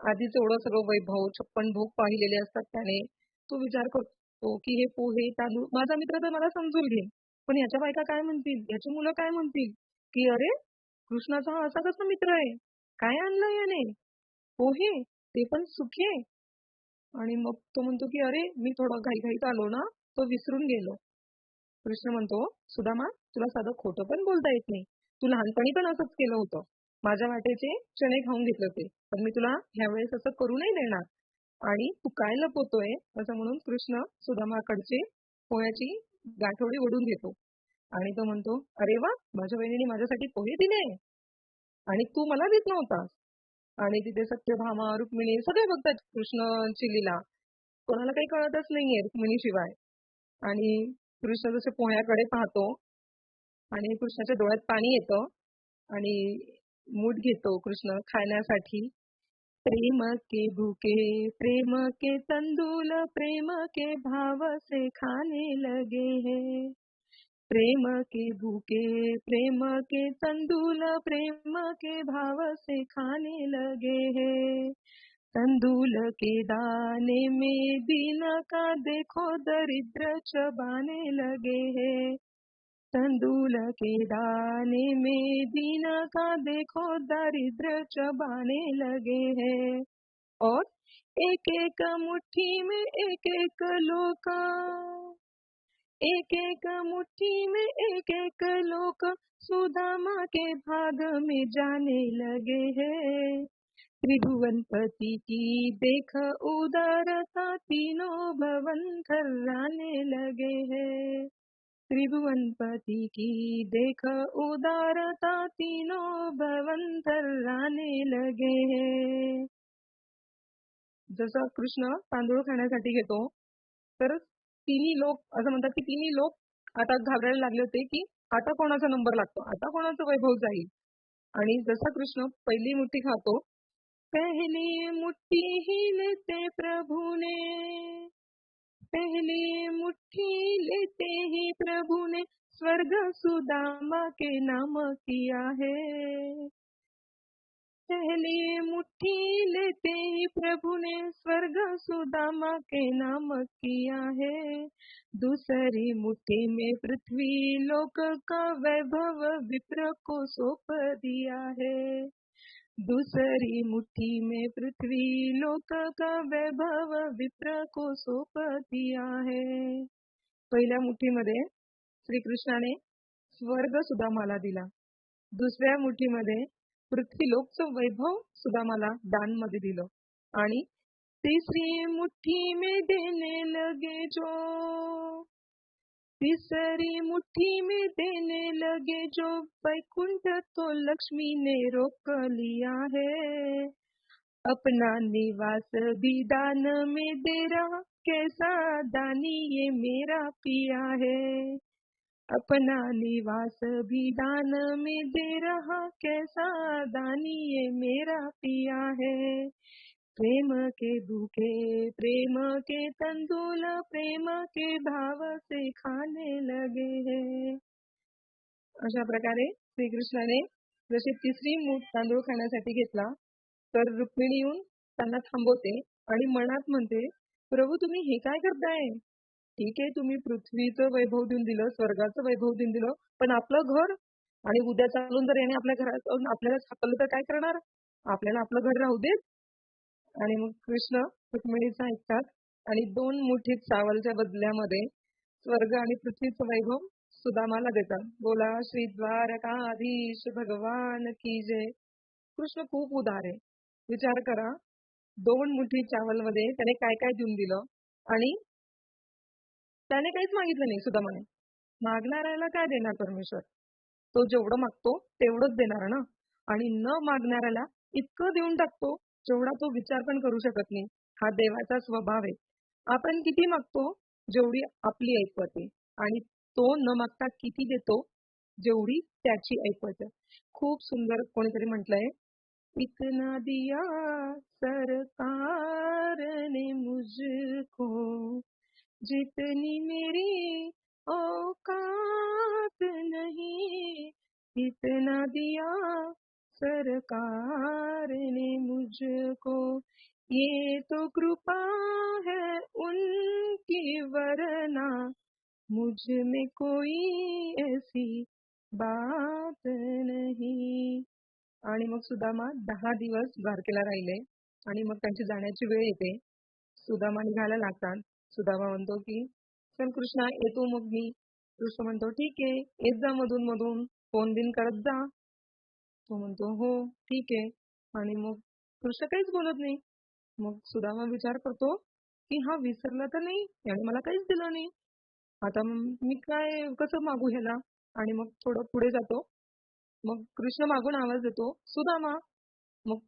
आधीच एवढं सगळं वैभव, 56 भोग पाहिलेले असतात त्याने. तो विचार करतो, की हे पोहे, तांदूळ माझा मित्र तर मला समजून घेईल. पण ह्याच्या बायका काय म्हणतील? ह्याची मुलं काय म्हणतील? की "अरे, कृष्णाचा हा असा कसा मित्र आहे? काय आणलं याने? पोहे, ते पण सुके." आणि मग तो म्हणतो, की "अरे, मी थोडा घाईघाईत आलो ना, तो विसरून गेलो." कृष्ण म्हणतो, "सुदामा, तुला साधं खोटं पण बोलता येत नाही. तू लहानपणी पण असंच केलं होतं. माझ्या वाटेचे चणे खाऊन घेतले होते. पण मी तुला ह्यावेळेस असं करू नाही देणार. आणि तू काय लपवतोय?" असं म्हणून कृष्ण सुदामाकडचे पोह्याची गाठोडी ओढून घेतो. आणि तो म्हणतो, "अरे वा, माझ्या बहिणीने माझ्यासाठी पोहे दिले आणि तू मला देत नव्हतास." आणि तिथे सत्यभामा, रुक्मिणी सगळे बघतात कृष्णाची लीला. कोणाला काही कळतच नाहीये रुक्मिणीशिवाय. आणि कृष्ण जसे पोह्याकडे पाहतो आणि कृष्णाच्या डोळ्यात पाणी येतं आणि मूठ घेतो कृष्ण खाण्यासाठी. प्रेम के भूखे, प्रेम के तंदूल, प्रेम के भाव से खाने लगे हैं. प्रेम के भूखे, प्रेम के तंदूल, प्रेम के भाव से खाने लगे हैं. तंदूल के दाने में दिन का देखो दरिद्र चबाने लगे हैं. तंदूल के दाने में दिन का देखो दरिद्र चबाने लगे हैं. और एक एक मुट्ठी में एक एक लोका, एक एक मुट्ठी में एक एक लोक सुदामा के भाग में जाने लगे हैं. त्रिभुवनपति की देख उदारता, तीनों भवन थर्राने लगे हैं. त्रिभुवनपति की देख उदारता, तीनों भवन थर्राने लगे हैं. जसं कृष्ण तांदूळ खाण्यासाठी घेतो, तर तिन्ही लोक असं म्हणतात, की तिन्ही लोक आता घाबरायला लागले होते, की आता कोणाचा नंबर लागतो, आता कोणाचं वैभव जाईल. आणि जसा कृष्ण पहिली मुठ्ठी खातो, पहली मुट्ठी ही लेते प्रभु ने, पहली मुट्ठी लेते ही प्रभु ने स्वर्ग सुदामा के नाम किया है. पहली मुट्ठी लेते ही प्रभु ने स्वर्ग सुदामा के नाम किया है. दूसरी मुट्ठी में पृथ्वी लोक का वैभव विप्र को सौंप दिया है. दूसरी मुट्ठी में पृथ्वी लोक का वैभव विप्र को सौंप दिया है. पहिल्या मुठीमध्ये श्रीकृष्णाने स्वर्ग सुदामाला दिला. दुसऱ्या मुठीमध्ये पृथ्वीलोकचं वैभव सुदामाला दानमध्ये दिलं. आणि तिसरी मुट्ठी में देने लगे जो, तीसरी मुट्ठी में देने लगे जो, वैकुंठ तो लक्ष्मी ने रोक लिया है. अपना निवास भी दान में दे रहा, कैसा दानी ये मेरा पिया है. अपना निवास भी दान में दे रहा, कैसा दानी ये मेरा पिया है. प्रेम के भूखे प्रेम के तंदूल प्रेम के भाव से खाने लगे हैं. अशा प्रकारे श्रीकृष्णाने जशी तिसरी मूठ तांदूळ खाण्यासाठी घेतला, तर रुक्मिणी येऊन त्यांना थांबवते आणि मनात म्हणते, प्रभू तुम्ही हे काय करताय? ठीक आहे, तुम्ही पृथ्वीचं वैभव देऊन दिलं, स्वर्गाचं वैभव देऊन दिलं, पण आपलं घर आणि उद्या चालून जर याने आपल्या घरात जाऊन आपल्याला सापडलं तर काय करणार? आपल्याला आपलं घर राहू देत. आणि मग कृष्ण रुक्मिणीचं ऐकतात आणि 2 मुठी चावलच्या बदल्यामध्ये स्वर्ग आणि पृथ्वीचं वैभव सुदामाला देतात. बोला श्री द्वारकाधीश भगवान की जय. कृष्ण खूप उदार आहे. विचार करा, 2 मुठी चावलमध्ये त्याने काय काय देऊन दिलं आणि त्याने काहीच मागितलं नाही सुदामाने. मागणाऱ्याला काय देणार परमेश्वर? तो जेवढं मागतो तेवढंच देणार ना. आणि न मागणाऱ्याला इतकं देऊन टाकतो जेवढा तो विचार पण करू शकत नाही. हा देवाचा स्वभाव आहे. आपण किती मागतो जेवढी आपली ऐपत आहे आणि तो न मागता किती देतो जेवढी त्याची ऐपत आहे. खूप सुंदर कोणीतरी म्हटलंय, इतना दिया सरकार ने मुझको जितनी मेरी औकात नहीं, इतना दिया सरकार ने मुझको, ये तो कृपा है उनकी वरना मुझ में कोई ऐसी बात नहीं. आणि मग सुदामा 10 दिवस द्वारकेला राहिले आणि मग त्यांची जाण्याची वेळ येते. सुदामा निघायला लागतात. सुदामा म्हणतो की चल कृष्णा येतो मग मी. कृष्ण म्हणतो ठीक आहे, येत जा मधून मधून, फोन बिन करत जा. तो म्हणतो हो ठीक आहे. आणि मग कृष्ण काहीच बोलत नाही. मग सुदामा विचार करतो की हा विसरला तर नाही, याने मला काहीच दिलं नाही. आता मी काय कसं मागू ह्याला. आणि मग थोडं पुढे जातो. मग कृष्ण मागून आवाज देतो, सुदामा. मग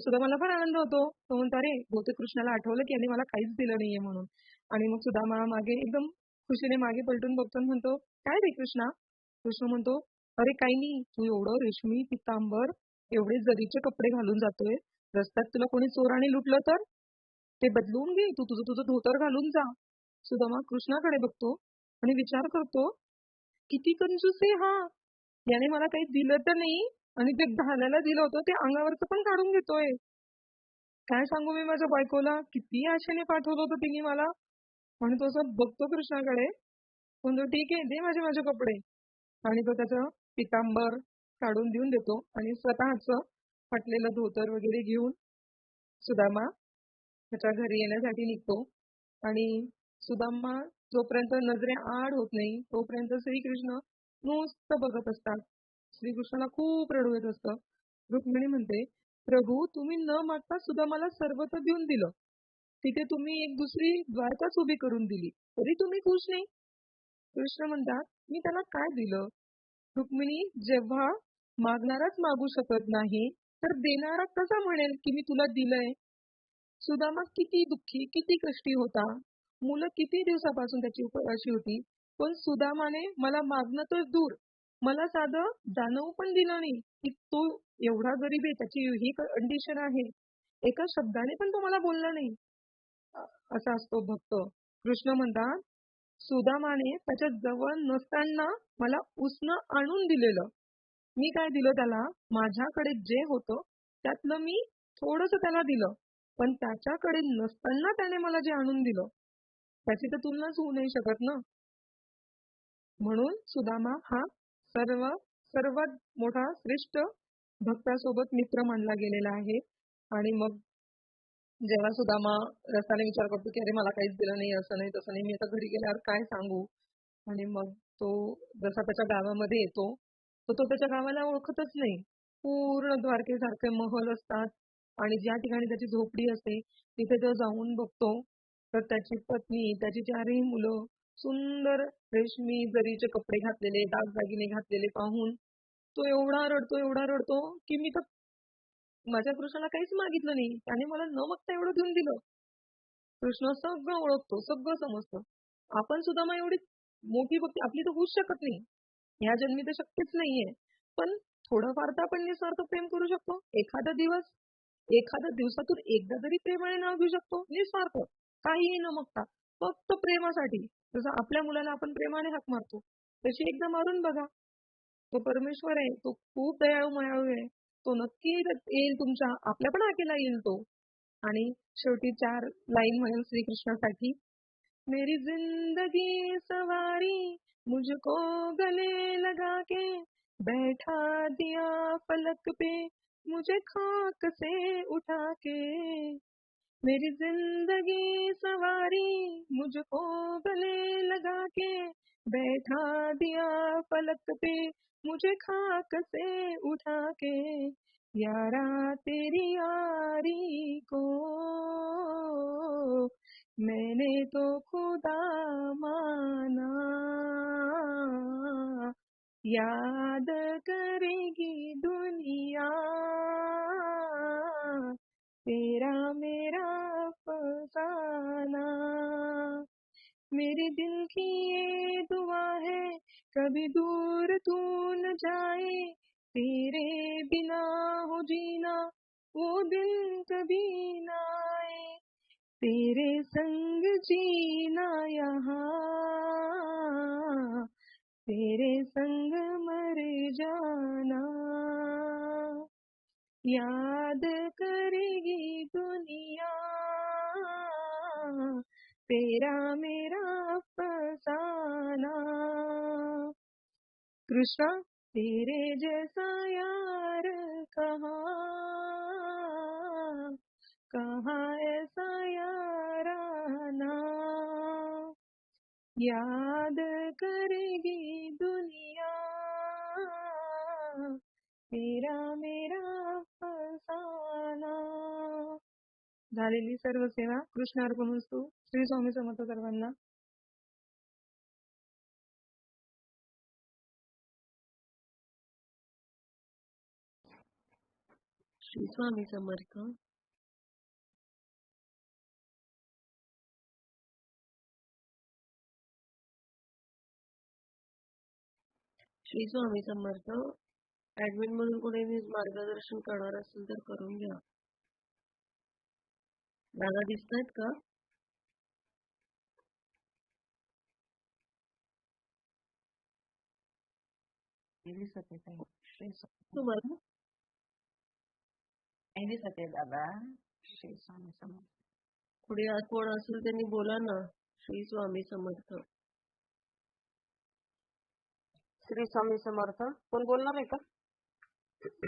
सुदामाला पण आनंद होतो. तो म्हणतो अरे बहुतेक कृष्णाला आठवलं की याने मला काहीच दिलं नाहीये म्हणून. आणि मग सुदामा मागे एकदम खुशीने मागे पलटून बघतो आणि म्हणतो, काय रे कृष्णा? कृष्ण म्हणतो, अरे काही नाही, तू एवढं रेशमी पितांबर एवढे जरीचे कपडे घालून जातोय, रस्त्यात तुला कोणी चोराने लुटलं तर ते बदलून घे, तू तुझं तुझं धोतर घालून जा. सुदामा कृष्णाकडे बघतो आणि विचार करतो, किती कंजूस आहे हा. याने मला काही दिलं तर नाही आणि ते घालायला दिलं होतं ते अंगावरचं पण काढून घेतोय. काय सांगू मी माझ्या बायकोला, किती आशेने पाठवलं होतं तिने मला. आणि तो असं बघतो कृष्णाकडे, म्हणतो ठीक आहे, दे माझे माझे कपडे. आणि तो त्याचं पितांबर काढून देऊन देतो आणि स्वतःचं फाटलेलं धोतर वगैरे घेऊन सुदामा त्याच्या घरी येण्यासाठी निघतो. आणि सुदामा जोपर्यंत नजरे आड होत नाही तोपर्यंत श्रीकृष्ण नुसतं बघत असतात. श्रीकृष्णाला खूप रडू येत असतं. रुक्मिणी म्हणते, प्रभू तुम्ही न मागता सुदामाला सर्व तर देऊन दिलं, तिथे तुम्ही एक दुसरी द्वारकाच उभी करून दिली, तरी तुम्ही खुश नाही. कृष्ण म्हणतात, मी त्याला काय दिलं? रुक्मिणी, जेव्हा मागणाराच मागू शकत नाही तर देणारा कसा म्हणेल की मी तुला दिलंय? सुदामा किती दुःखी, किती कष्टी होता. मुलं किती दिवसापासून त्याची उपवाशी होती. पण सुदामाने मला मागणं तर दूर, मला साधं जाणवू पण दिलं नाही की तो एवढा गरीब आहे, त्याची ही कंडिशन आहे. एका शब्दाने पण तो मला बोलला नाही. असा असतो भक्त. कृष्ण म्हणतात, सुदामाने त्याच्या जवळ नसताना मला उसनं आणून दिलेलं. मी काय दिलं त्याला? माझ्याकडे जे होतं त्यातलं मी थोडंसं त्याला दिलं. पण त्याच्याकडे नसताना त्याने मला जे आणून दिलं, त्याची तर तुलनाच होऊ नाही शकत ना. म्हणून सुदामा हा सर्व सर्वात मोठा श्रेष्ठ भक्तासोबत मित्र मानला गेलेला आहे. आणि मग जेव्हा सुदामा रस्त्याने विचार करतो की अरे मला काहीच दिलं नाही, असं नाही तसं नाही, मी आता घरी गेल्यावर काय सांगू. आणि मग तो जसा त्याच्या गावामध्ये येतो तर तो त्याच्या गावाला ओळखतच नाही. पूर्ण द्वारकेसारखे महल असतात आणि ज्या ठिकाणी त्याची झोपडी असते तिथे तो जाऊन बघतो तर त्याची पत्नी, त्याची 4ही मुलं सुंदर रेशमी जरीचे कपडे घातलेले, दागदागिने घातलेले पाहून तो एवढा रडतो की मी तर माझ्या कृष्णाला काहीच मागितलं नाही, त्याने मला न मागता एवढं देऊन दिलं. कृष्ण सगळं ओळखतो, सगळं समजतं. आपण सुद्धा मग एवढी मोठी भक्ती आपली तर होऊच शकत नाही. ह्या जन्मी तर शक्यच नाहीये. पण थोडंफार तर आपण निस्वार्थ प्रेम करू शकतो. एखादा दिवस एखाद्या दिवसातून एकदा तरी प्रेमाने नाव घेऊ शकतो, निस्वार्थ, काहीही न मागता, फक्त प्रेमासाठी. जसं आपल्या मुलाला आपण प्रेमाने हाक मारतो, तशी एकदा मारून बघा. तो परमेश्वर आहे, तो खूप दयाळू मायाळू आहे. तो नक्की येईल तुमच्या, आपल्या पण हाकेला येईल तो. आणि शेवटी 4 लाईन म्हणेल श्रीकृष्णासाठी. मेरी जिंदगी सवारी मुझको गले लगा के, बैठा दिया फलक पे मुझे खाक से उठा के. मेरी जिंदगी सवारी मुझको गले लगा के, बैठा दिया फलक पे मुझे खाक से उठा के. यारा तेरी यारी को मैंने तो खुदा माना, याद करेगी दुनिया तेरा मेरा फसाना. मेरे दिल की ये दुआ है, कभी दूर तू न जाए, तेरे बिना हो जीना वो दिन कभी ना आए. तेरे संग जीना यहाँ, तेरे संग मर जाना. याद करेगी दुनिया तेरा मेरा फसाना. कृष्णा, तेरे जैसा यार कहाँ ऐसा याराना. याद करेगी दुनिया तेरा मेरा फसाना. झालेली सर्व सेवा कृष्णार्पणमस्तु. श्री स्वामी समर्थ सर्वांना. श्री स्वामी समर्थ. श्री स्वामी समर्थ. ऍडमिन मधून कोणी मार्गदर्शन करणार असेल तर करून घ्या. जागा दिसतायत का? तुम्हाला दादा. श्री स्वामी समर्थ. पुढे कोण असेल त्यांनी बोला ना. श्री स्वामी समर्थ. श्री स्वामी समर्थ. कोण बोलणार आहे का?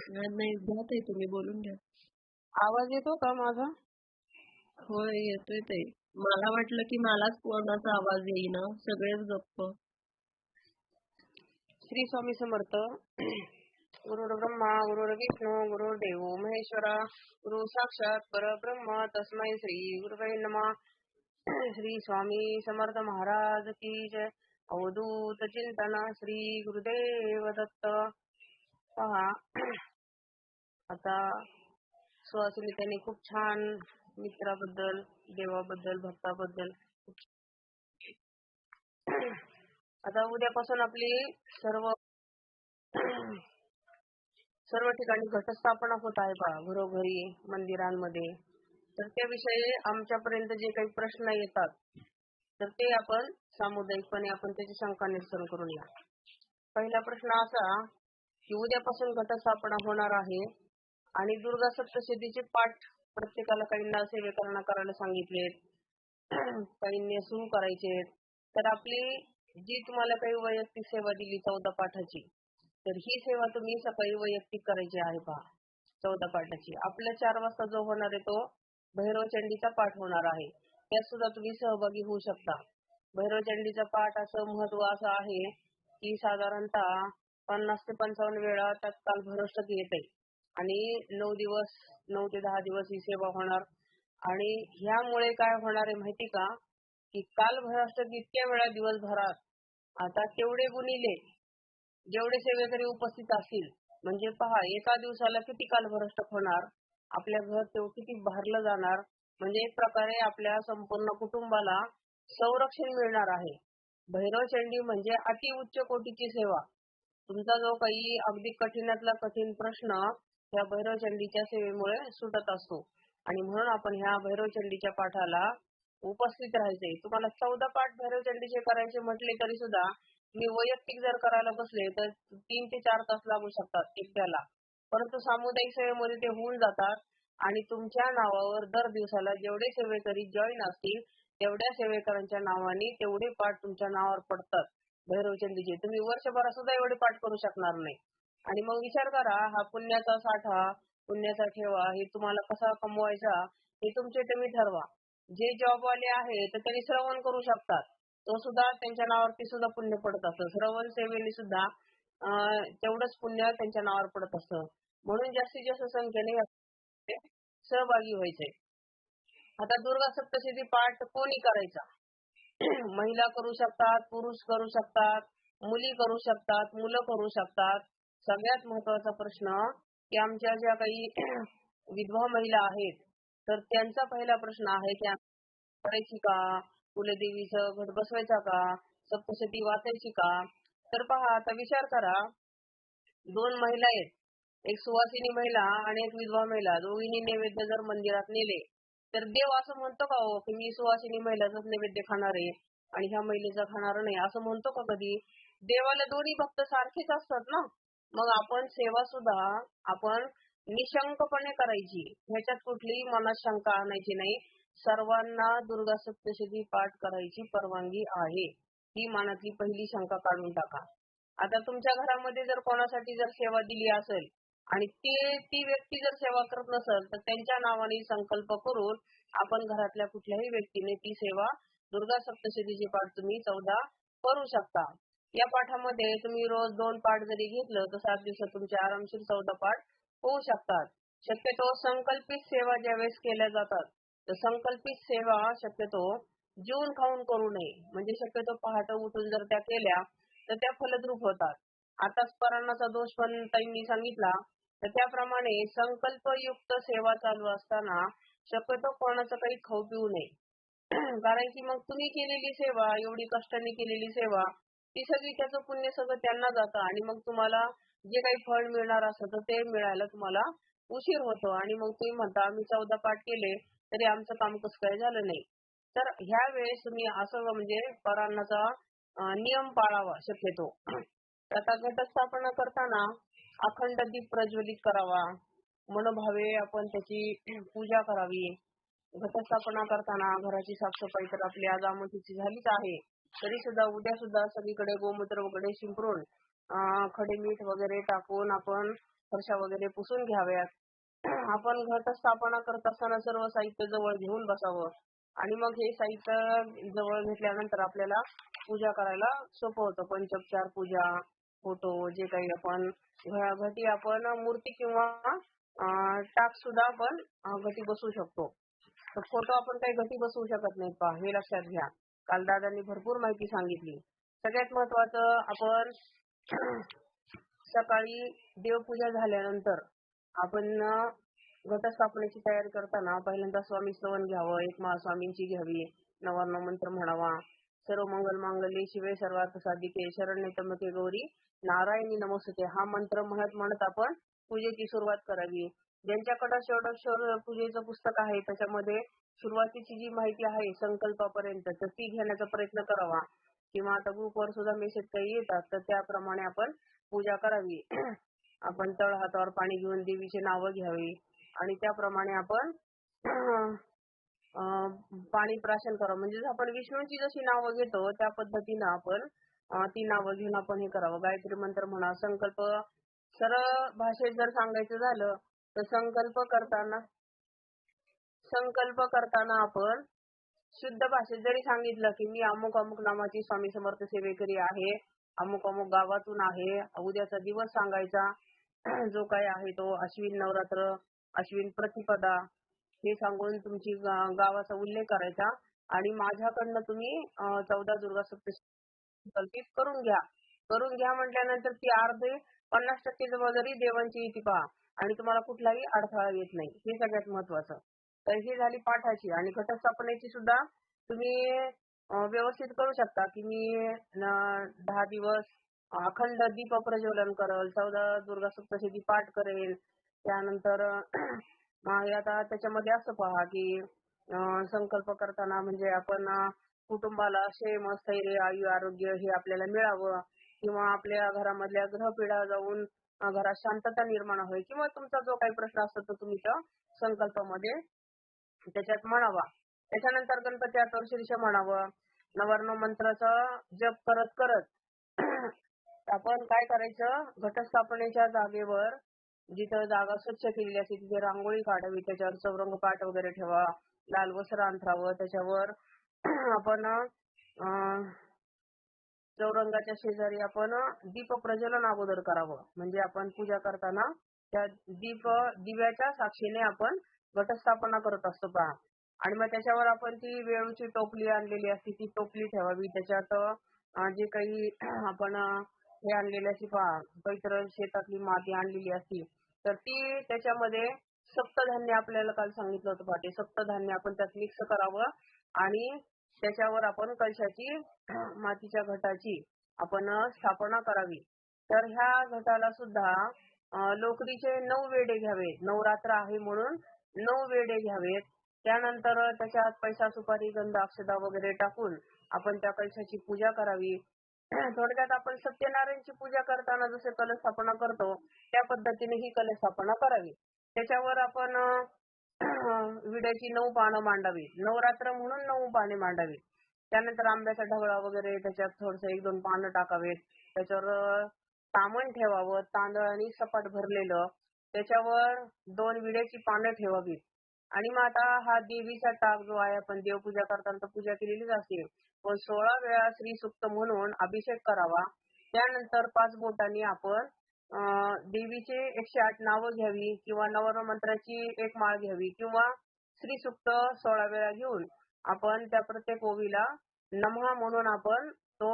नाही द्या ताई, तुम्ही बोलून घ्या. आवाज येतो का माझा? होय येतोय ताई. मला वाटलं की मलाच कोणाचा आवाज येईना, सगळेच गप्प. श्री स्वामी समर्थ. गुरुर् ब्रह्मा गुरुर् विष्णू गुरुर्देव महेश्वरा, गुरु साक्षात परब्रह्म तस्मै श्री गुरुवे नमः. श्री स्वामी समर्थ महाराज की जय. अवधूत चिंतन श्री गुरुदेव दत्त. पहा, आता सुहासिनी त्यांनी खूप छान मित्राबद्दल, देवाबद्दल, भक्ताबद्दल. आता उद्यापासून आपली सर्व ठिकाणी घटस्थापना होत आहे पहा, घरोघरी, मंदिरांमध्ये. तर त्याविषयी आमच्यापर्यंत जे काही प्रश्न येतात तर ते आपण सामुदायिकपणे आपण त्याची शंका निरसन करूया. पहिला प्रश्न असा की उद्यापासून घटस्थापना होणार आहे आणि दुर्गा सप्तशतीचे पाठ प्रत्येकाला काहींना सेवेकरणा करायला सांगितलेत, काहींनी सुरू करायचे. तर आपली जी तुम्हाला काही वैयक्तिक सेवा दिली 14 पाठाची, तर ही सेवा तुम्ही सकाळी वैयक्तिक करायची आहे पहा. 14 पाठाची आपल्या 4 वाजता जो होणार आहे तो भैरव चंडीचा पाठ होणार आहे. त्यात सुद्धा तुम्ही सहभागी होऊ शकता. भैरव चंडीचा पाठ असं महत्व असं आहे की साधारणतः 50 ते 55 वेळा तत्काल भरष्टक येते आणि 9 ते 10 दिवस ही सेवा होणार. आणि ह्यामुळे काय होणार आहे माहिती का, की काल भरष्टक इतक्या वेळा दिवसभरात, आता तेवढे गुणिले जेवढे सेवेकरी उपस्थित असतील, म्हणजे पहा एका दिवसाला किती काल भरष्टक होणार, आपल्या घर तेवढं किती भरलं जाणार. म्हणजे एक प्रकारे आपल्या संपूर्ण कुटुंबाला संरक्षण मिळणार आहे. भैरव चंडी म्हणजे अति उच्च कोटीची सेवा. तुमचा जो काही अगदी कठीणातला कठीण प्रश्न ह्या भैरवचंडीच्या सेवेमुळे सुटत असतो आणि म्हणून आपण ह्या भैरवचंडीच्या पाठाला उपस्थित राहायचे. तुम्हाला 14 पाठ भैरवचंडीचे करायचे म्हटले तरी सुद्धा मी वैयक्तिक जर करायला बसले तर 3 ते 4 तास लागू शकतात एकट्याला, परंतु सामुदायिक सेवेमध्ये ते होऊन जातात आणि तुमच्या नावावर दर दिवसाला जेवढे सेवेकरी जॉईन असतील तेवढ्या सेवेकरांच्या नावाने तेवढे पाठ तुमच्या नावावर पडतात भैरवचंडीचे. तुम्ही वर्षभरात सुद्धा एवढे पाठ करू शकणार नाही. आणि मग विचार करा, हा पुण्याचा साठा, पुण्याचा ठेवा हे तुम्हाला कसा कमवायचा हे तुमचे तुम्ही ठरवा. जे जॉबवाले आहे तर त्यांनी श्रवण करू शकतात, तो सुद्धा त्यांच्या नावावरती सुद्धा पुण्य पडत असतं. श्रवण सेवेने सुद्धा तेवढंच पुण्य त्यांच्या नावावर पडत असतं. म्हणून जास्तीत जास्त संख्येने यामध्ये सहभागी व्हायचे. आता दुर्गा सप्तशती पाठ कोणी करायचा? महिला करू शकतात, पुरुष करू शकतात, मुली करू शकतात, मुलं करू शकतात. सगळ्यात महत्वाचा प्रश्न की आमच्या ज्या काही विधवा महिला आहेत तर त्यांचा पहिला प्रश्न आहे की करायची का, कुलदेवीचं घट बसवायचा का, सप्तशती वाचायची का? तर पहा, आता विचार करा, 2 महिला आहेत, एक सुवासिनी महिला आणि एक विधवा महिला, दोघींनी नैवेद्य जर मंदिरात नेले तर देव असं म्हणतो का हो की मी सुवासिनी महिलाचाच नैवेद्य खाणार आहे आणि ह्या महिलेचा खाणार नाही, असं म्हणतो का कधी? देवाला दोन्ही भक्त सारखेच असतात ना. मग आपण सेवा सुद्धा आपण निशंकपणे करायची, ह्याच्यात कुठलीही मनात शंका आणायची नाही. सर्वांना दुर्गा सप्तशती पाठ करायची परवानगी आहे, ही मनातली पहिली शंका काढून टाका. आता तुमच्या घरामध्ये जर कोणासाठी जर सेवा दिली असेल आणि ती व्यक्ती जर सेवा करत नसेल तर त्यांच्या नावाने संकल्प करून आपण घरातल्या कुठल्याही व्यक्तीने ती सेवा दुर्गा सप्तशतीचे पाठ तुम्ही 14 करू शकता. या पाठामध्ये तुम्ही रोज 2 पाठ जरी घेतलं तर 7 दिवसात तुमचे आरामशीर 14 पाठ होऊ शकतात. शक्यतो संकल्पित सेवा ज्यावेळेस केल्या जातात तर संकल्पित सेवा शक्यतो जेवून खाऊन करू नये. म्हणजे शक्यतो पहाटे उठून जर त्या केल्या तर त्या फलद्रूप होतात. आता स्मरणाचा दोष पण ताईंनी सांगितला, तर त्याप्रमाणे संकल्पयुक्त सेवा चालू असताना शक्यतो कोणाचं काही खाऊ पिऊ नये. कारण की मग तुम्ही केलेली सेवा, एवढी कष्टाने केलेली सेवा, ती सगळी त्याचं पुण्य सगळं त्यांना जातं आणि मग तुम्हाला जे काही फळ मिळणार असतं तर ते मिळायला तुम्हाला उशीर होतो आणि मग तुम्ही म्हणता आम्ही 14 पाठ केले तरी आमचं काम कसं काय झालं नाही. तर ह्या वेळेस तुम्ही असं म्हणजे परान्नाचा नियम पाळावा शक्यतो. आता घटस्थापना करताना अखंड दीप प्रज्वलित करावा, मनोभावे आपण त्याची पूजा करावी. घटस्थापना करताना घराची साफसफाई तर आपली आज आमोशीची झालीच आहे, तरी सुद्धा उद्या सुद्धा सगळीकडे गोमूत्र वगैरे शिंपडून खडे मीठ वगैरे टाकून आपण फरशा वगैरे पुसून घ्याव्यात. आपण घटस्थापना करत असताना सर्व साहित्य जवळ घेऊन बसावं आणि मग हे साहित्य जवळ घेतल्यानंतर आपल्याला पूजा करायला सोपं होतं. पंचोपचार पूजा, फोटो जे काही आपण घटी आपण मूर्ती किंवा टाक सुद्धा आपण घटी बसवू शकतो. तर फोटो आपण काही घटी बसवू शकत नाही पहा, हे लक्षात घ्या. काल दादांनी भरपूर माहिती सांगितली. सगळ्यात महत्वाचं, आपण सकाळी देवपूजा झाल्यानंतर आपण घटस्थापनेची तयारी करताना पहिल्यांदा स्वामी स्तवन घ्यावं, एक महास्वामींची घ्यावी, नवार्णव मंत्र म्हणावा. सर्व मंगल मांगल्ये शिवे सर्वार्थ साधिके शरण्ये त्र्यंबके गौरी नारायणी नमोस्तुते हा मंत्र म्हणत म्हणत आपण पूजेची सुरुवात करावी. ज्यांच्याकडे षोडशोपचार पूजेचं पुस्तक आहे त्याच्यामध्ये सुरुवातीची जी माहिती आहे संकल्पापर्यंत तर ती घेण्याचा प्रयत्न करावा, किंवा आता ग्रुपवर सुद्धा मेसेज काही येतात तर त्याप्रमाणे आपण पूजा करावी. आपण तळ हातावर पाणी घेऊन देवीची नावं घ्यावी आणि त्याप्रमाणे आपण पाणी प्राशन करावं. म्हणजे आपण विष्णूंची जशी नावं घेतो त्या पद्धतीनं आपण ती नावं घेऊन आपण हे करावं. गायत्री मंत्र म्हणा. संकल्प सरळ भाषेत जर सांगायचं झालं तर संकल्प करताना आपण शुद्ध भाषेत जरी सांगितलं की मी अमुक अमुक नामाची स्वामी समर्थ सेवेकरी आहे, अमुक अमुक गावातून आहे, उद्याचा दिवस सांगायचा जो काय आहे तो अश्विन नवरात्र, अश्विन प्रतिपदा हे सांगून तुमची गावाचा उल्लेख करायचा आणि माझ्याकडनं तुम्ही 14 दुर्गा सप्तशती कल्पित करून घ्या म्हटल्यानंतर ती अर्धे 50% जबाबदारी देवांची येते पहा आणि तुम्हाला कुठलाही अडथळा येत नाही. हे सगळ्यात महत्वाचं. तर ही झाली पाठाची. आणि घटस्थापनेची सुद्धा तुम्ही व्यवस्थित करू शकता की मी 10 दिवस अखंड दीप प्रज्वलन करेल, 14 दुर्गा सप्तशती पाठ करेल, त्यानंतर मग आता त्याच्यामध्ये असं पहा की संकल्प करताना म्हणजे आपण कुटुंबाला क्षेम, स्थैर्य, आयु, आरोग्य हे आपल्याला मिळावं किंवा आपल्या घरामधल्या ग्रहपीडा जाऊन घरात शांतता निर्माण होईल किंवा तुमचा जो काही प्रश्न असतो तो तुम्ही त्या संकल्पामध्ये त्याच्यात म्हणावा. त्याच्यानंतर गणपती आठवर्षीदिवशी म्हणावं. नवरत्न मंत्राचा जप करत करत आपण काय करायचं, घटस्थापनेच्या जागेवर जिथं जागा स्वच्छ केलेली असते तिथे रांगोळी काढावी, त्याच्यावर चौरंग पाट वगैरे ठेवा, लाल वस्त्र अंथरावं, त्याच्यावर आपण चौरंगाच्या शेजारी आपण दीप प्रज्वलन अगोदर करावं. म्हणजे आपण पूजा करताना त्या दिव्याच्या साक्षीने आपण घटस्थापना करत असतो पहा. आणि मग त्याच्यावर आपण ती वेळूची टोपली आणलेली असते ती टोपली ठेवावी. त्याच्यात जे काही आपण हे आणलेली असते पहा, पवित्र शेतातली माती आणलेली असती तर ती त्याच्यामध्ये सप्तधान्य आपल्याला काल सांगितलं होतं पहा, ते सप्तधान्य आपण त्यात मिक्स करावं आणि त्याच्यावर आपण कलशाची मातीच्या घटाची आपण स्थापना करावी. तर ह्या घटाला सुद्धा लोकरीचे 9 वेढे घ्यावे. नवरात्र आहे म्हणून 9 वेढे घ्यावेत. त्यानंतर त्याच्यात पैसा, सुपारी, गंध, अक्षता वगैरे टाकून आपण त्या कलशाची पूजा करावी. थोडक्यात आपण सत्यनारायणची पूजा करताना जसे कलशस्थापना करतो त्या पद्धतीने ही कलशस्थापना करावी. त्याच्यावर आपण विड्याची 9 पानं मांडावी. नवरात्र म्हणून 9 पाने मांडावी. त्यानंतर आंब्याचा ढगळा वगैरे त्याच्यात थोडंसं 1-2 पानं टाकावेत. त्याच्यावर तामण ठेवावं, तांदळाने सपाट भरलेलं. त्याच्यावर 2 विड्याची पानं ठेवावीत. आणि मग आता हा देवीचा टाक जो आहे आपण देवपूजा करताना तर पूजा केलेलीच असते. पण 16 वेळा श्री सूक्त म्हणून अभिषेक करावा. त्यानंतर 5 बोटांनी आपण देवीचे 108 नावं घ्यावी किंवा नवरत्न मंत्राची एक माळ घ्यावी किंवा श्री सूक्त 16 वेळा घेऊन आपण त्या प्रत्येक ओवीला नमः म्हणून आपण तो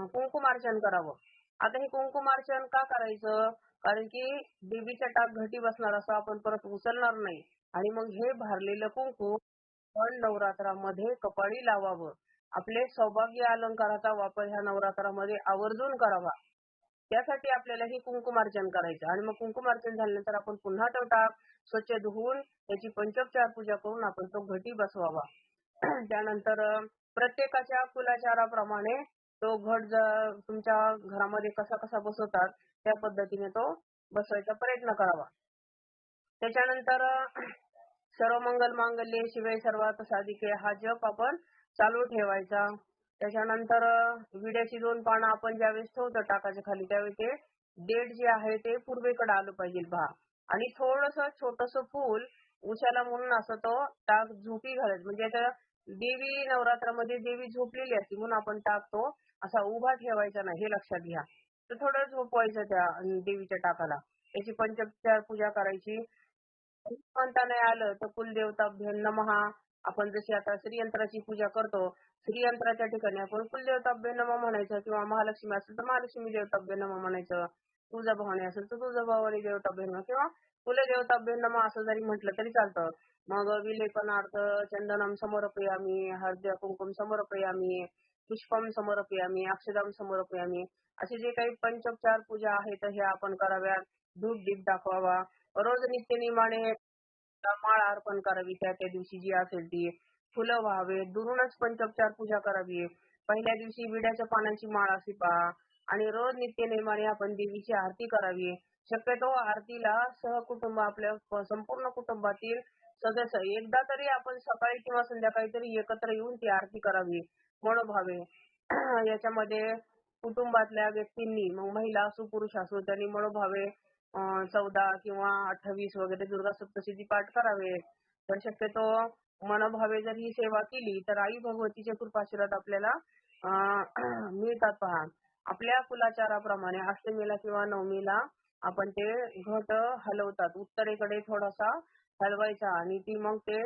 कुंकुमार्चन करावं. आता हे कुंकुमार्चन का करायचं? कारण की देवीचा टाक घटी बसणार असं आपण परत उचलणार नाही आणि मग हे भरलेलं कुंकू आपण नवरात्रामध्ये कपाळी लावावं. आपले सौभाग्य अलंकाराचा वापर ह्या नवरात्रामध्ये आवर्जून करावा. त्यासाठी आपल्याला हे कुंकुमार्चन करायचं आणि मग कुंकुमार्चन झाल्यानंतर आपण पुन्हा तो टाक स्वच्छ धुवून त्याची पंचोपचार पूजा करून आपण तो घटी बसवावा. त्यानंतर प्रत्येकाच्या कुलाचाराप्रमाणे तो घट तुमच्या घरामध्ये कसा कसा बसवतात त्या पद्धतीने तो बसवायचा प्रयत्न करावा. त्याच्यानंतर सर्व मंगल मांगल्ये शिवे सर्वार्थ साधिके हा जप आपण चालू ठेवायचा. त्याच्यानंतर विड्याची 2 पानं आपण ज्यावेळेस ठेवतो टाकाच्या खाली त्यावेळी ते देठ जे आहे ते पूर्वेकडे आलं पाहिजे पहा. आणि थोडंसं छोटंसं फूल उशाला म्हणून असं तो टाक झोपी घालायचं. म्हणजे आता देवी नवरात्रामध्ये देवी झोपलेली असते म्हणून आपण टाक तो असा उभा ठेवायचा नाही हे लक्षात घ्या. तर थोडं झोपवायचं त्या देवीच्या टाकाला. त्याची पंचोपचार पूजा करायची. म्हणता नाही आलं तर कुलदेवताभ्यो नमः. आपण जशी आता श्रीयंत्राची पूजा करतो श्रीयंत्राच्या ठिकाणी आपण कुलदेवताभ्यो नमः म्हणायचं किंवा महालक्ष्मी असेल तर महालक्ष्मी देवताभ्यो नमः म्हणायचं. तुळजाभवानी असेल तर तुळजाभवानी देवताभ्यो नमः किंवा कुलदेवताभ्यो नमः असं जरी म्हटलं तरी चालतं. मग विलेपनार्थ चंदनम समर्पयामी, हळदी कुंकुम समर्पयामी, पुष्पम समर्पयामी, अक्षदाम समर्पयामी असे जे काही पंचोपचार पूजा आहेत हे आपण कराव्यात. धूप दीप दाखवावा. रोज नित्यनेमाने माळ अर्पण करावी त्या दिवशी जी असेल ती. फुलं व्हावे. दुरूनच पंचोपचार पूजा करावी. पहिल्या दिवशी विड्याच्या पानांची माळ असते पहा आणि रोज नित्यनेमाने आपण देवीची आरती करावी. शक्यतो आरतीला सहकुटुंब आपल्या संपूर्ण कुटुंबातील सदस्य एकदा तरी आपण सकाळी किंवा संध्याकाळी तरी एकत्र येऊन ती आरती करावी मनोभावे. याच्यामध्ये कुटुंबातल्या व्यक्तींनी मग महिला असो पुरुष असो त्यांनी मनोभावे 14 किंवा 28 वगैरे दुर्गा सप्तशती पाठ करावे. तर शक्यतो मनोभावे जर ही सेवा केली तर आई भगवतीचे कृपाशीर्वाद आपल्याला मिळतात पहा. आपल्या कुलाचाराप्रमाणे अष्टमीला किंवा नवमीला आपण ते घट हलवतात. उत्तरेकडे थोडासा हलवायचा आणि ती मग ते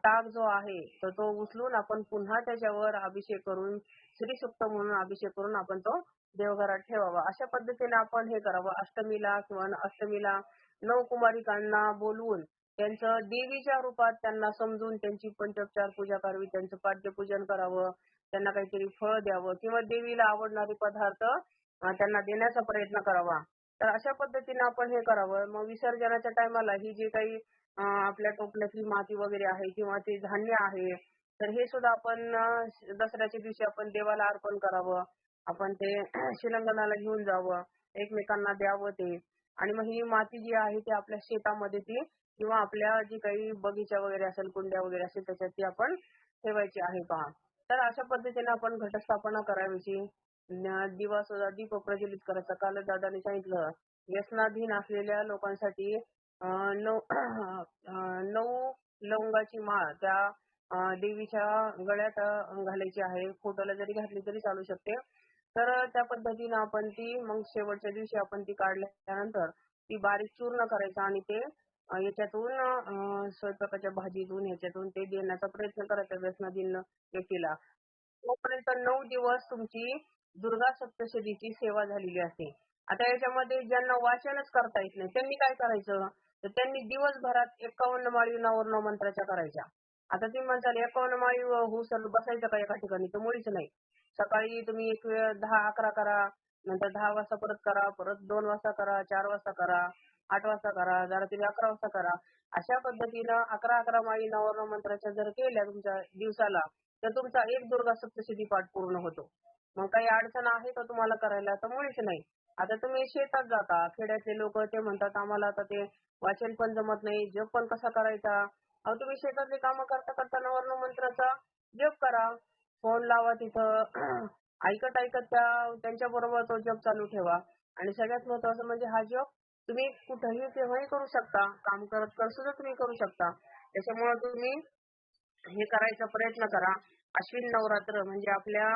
टाक जो आहे तर तो उचलून आपण पुन्हा त्याच्यावर अभिषेक करून श्रीसूक्त म्हणून अभिषेक करून आपण तो देवघरात ठेवावा. अशा पद्धतीने आपण हे करावं. अष्टमीला किंवा अष्टमीला 9 कुमारिकांना बोलवून त्यांचं देवीच्या रूपात त्यांना समजून त्यांची पंचोपचार पूजा करावी. त्यांचं पाद्यपूजन करावं. त्यांना काहीतरी फळ द्यावं किंवा देवीला आवडणारे पदार्थ त्यांना देण्याचा प्रयत्न करावा. तर अशा पद्धतीने आपण हे करावं. मग विसर्जनाच्या टायमाला ही जी काही आपल्या टोपल्यातली माती वगैरे आहे किंवा ते धान्य आहे, तर हे सुद्धा आपण दसऱ्याच्या दिवशी आपण देवाला अर्पण करावं. आपण ते शिलंगणाला घेऊन जावं, एकमेकांना द्यावं ते. आणि मग ही माती जी आहे ती आपल्या शेतामध्ये ती किंवा आपल्या जी काही बगीचा वगैरे असेल, कुंड्या वगैरे असेल त्याच्यात ती आपण ठेवायची आहे पहा. तर अशा पद्धतीने आपण घटस्थापना करायची. दिवा सुद्धा दीप प्रज्वलित करायचा. कालच दादांनी सांगितलं व्यसनाधीन असलेल्या लोकांसाठी 9 लवंगाची माळ त्या देवीच्या गळ्यात घालायची आहे. फोटोला जरी घातली तरी चालू शकते. तर त्या पद्धतीनं आपण ती मग शेवटच्या दिवशी आपण ती काढल्यानंतर ती बारीक चूर्ण करायचं आणि ते याच्यातून स्वयंपाकाच्या भाजीतून ह्याच्यातून ते देण्याचा प्रयत्न करायचा व्यसनाधीन व्यक्तीला. तोपर्यंत 9 दिवस तुमची दुर्गा सप्तशतीची सेवा झालेली असते. आता याच्यामध्ये ज्यांना वाचनच करता येत नाही त्यांनी काय करायचं? तर त्यांनी दिवसभरात 51 माळी नवरत्न मंत्राच्या करायच्या. आता तुम्ही म्हणताल 51 माळी होऊसर बसायचं का एका ठिकाणी? तर मुळीच नाही. सकाळी तुम्ही एक वेळ 10-11 करा, नंतर 10 वाजता परत करा, परत 2 वाजता करा, 4 वाजता करा, 8 वाजता करा, जरा तुम्ही 11 वाजता करा. अशा पद्धतीनं 11-11 माळी नवरत्न मंत्राच्या जर केल्या तुमच्या दिवसाला, तर तुमचा एक दुर्गा सप्तशती पाठ पूर्ण होतो. मग काही अडचण आहे का तुम्हाला करायला? तर मुळीच नाही. आता तुम्ही शेतात जाता, खेड्यातले लोक ते म्हणतात आम्हाला आता ते वाचन पण जमत नाही, जप पण कसा करायचा? अहो तुम्ही शेतातली कामं करता करता नवरत्न मंत्राचा जप करा. फोन लावा तिथं ऐकत ऐकत त्यांच्या बरोबर तो जप चालू ठेवा. आणि सगळ्यात महत्वाचं म्हणजे हा जप तुम्ही कुठेही केव्हाही करू शकता. काम करत करत सुद्धा तुम्ही करू शकता. त्याच्यामुळे तुम्ही हे करायचा प्रयत्न करा. अश्विन नवरात्र म्हणजे आपल्या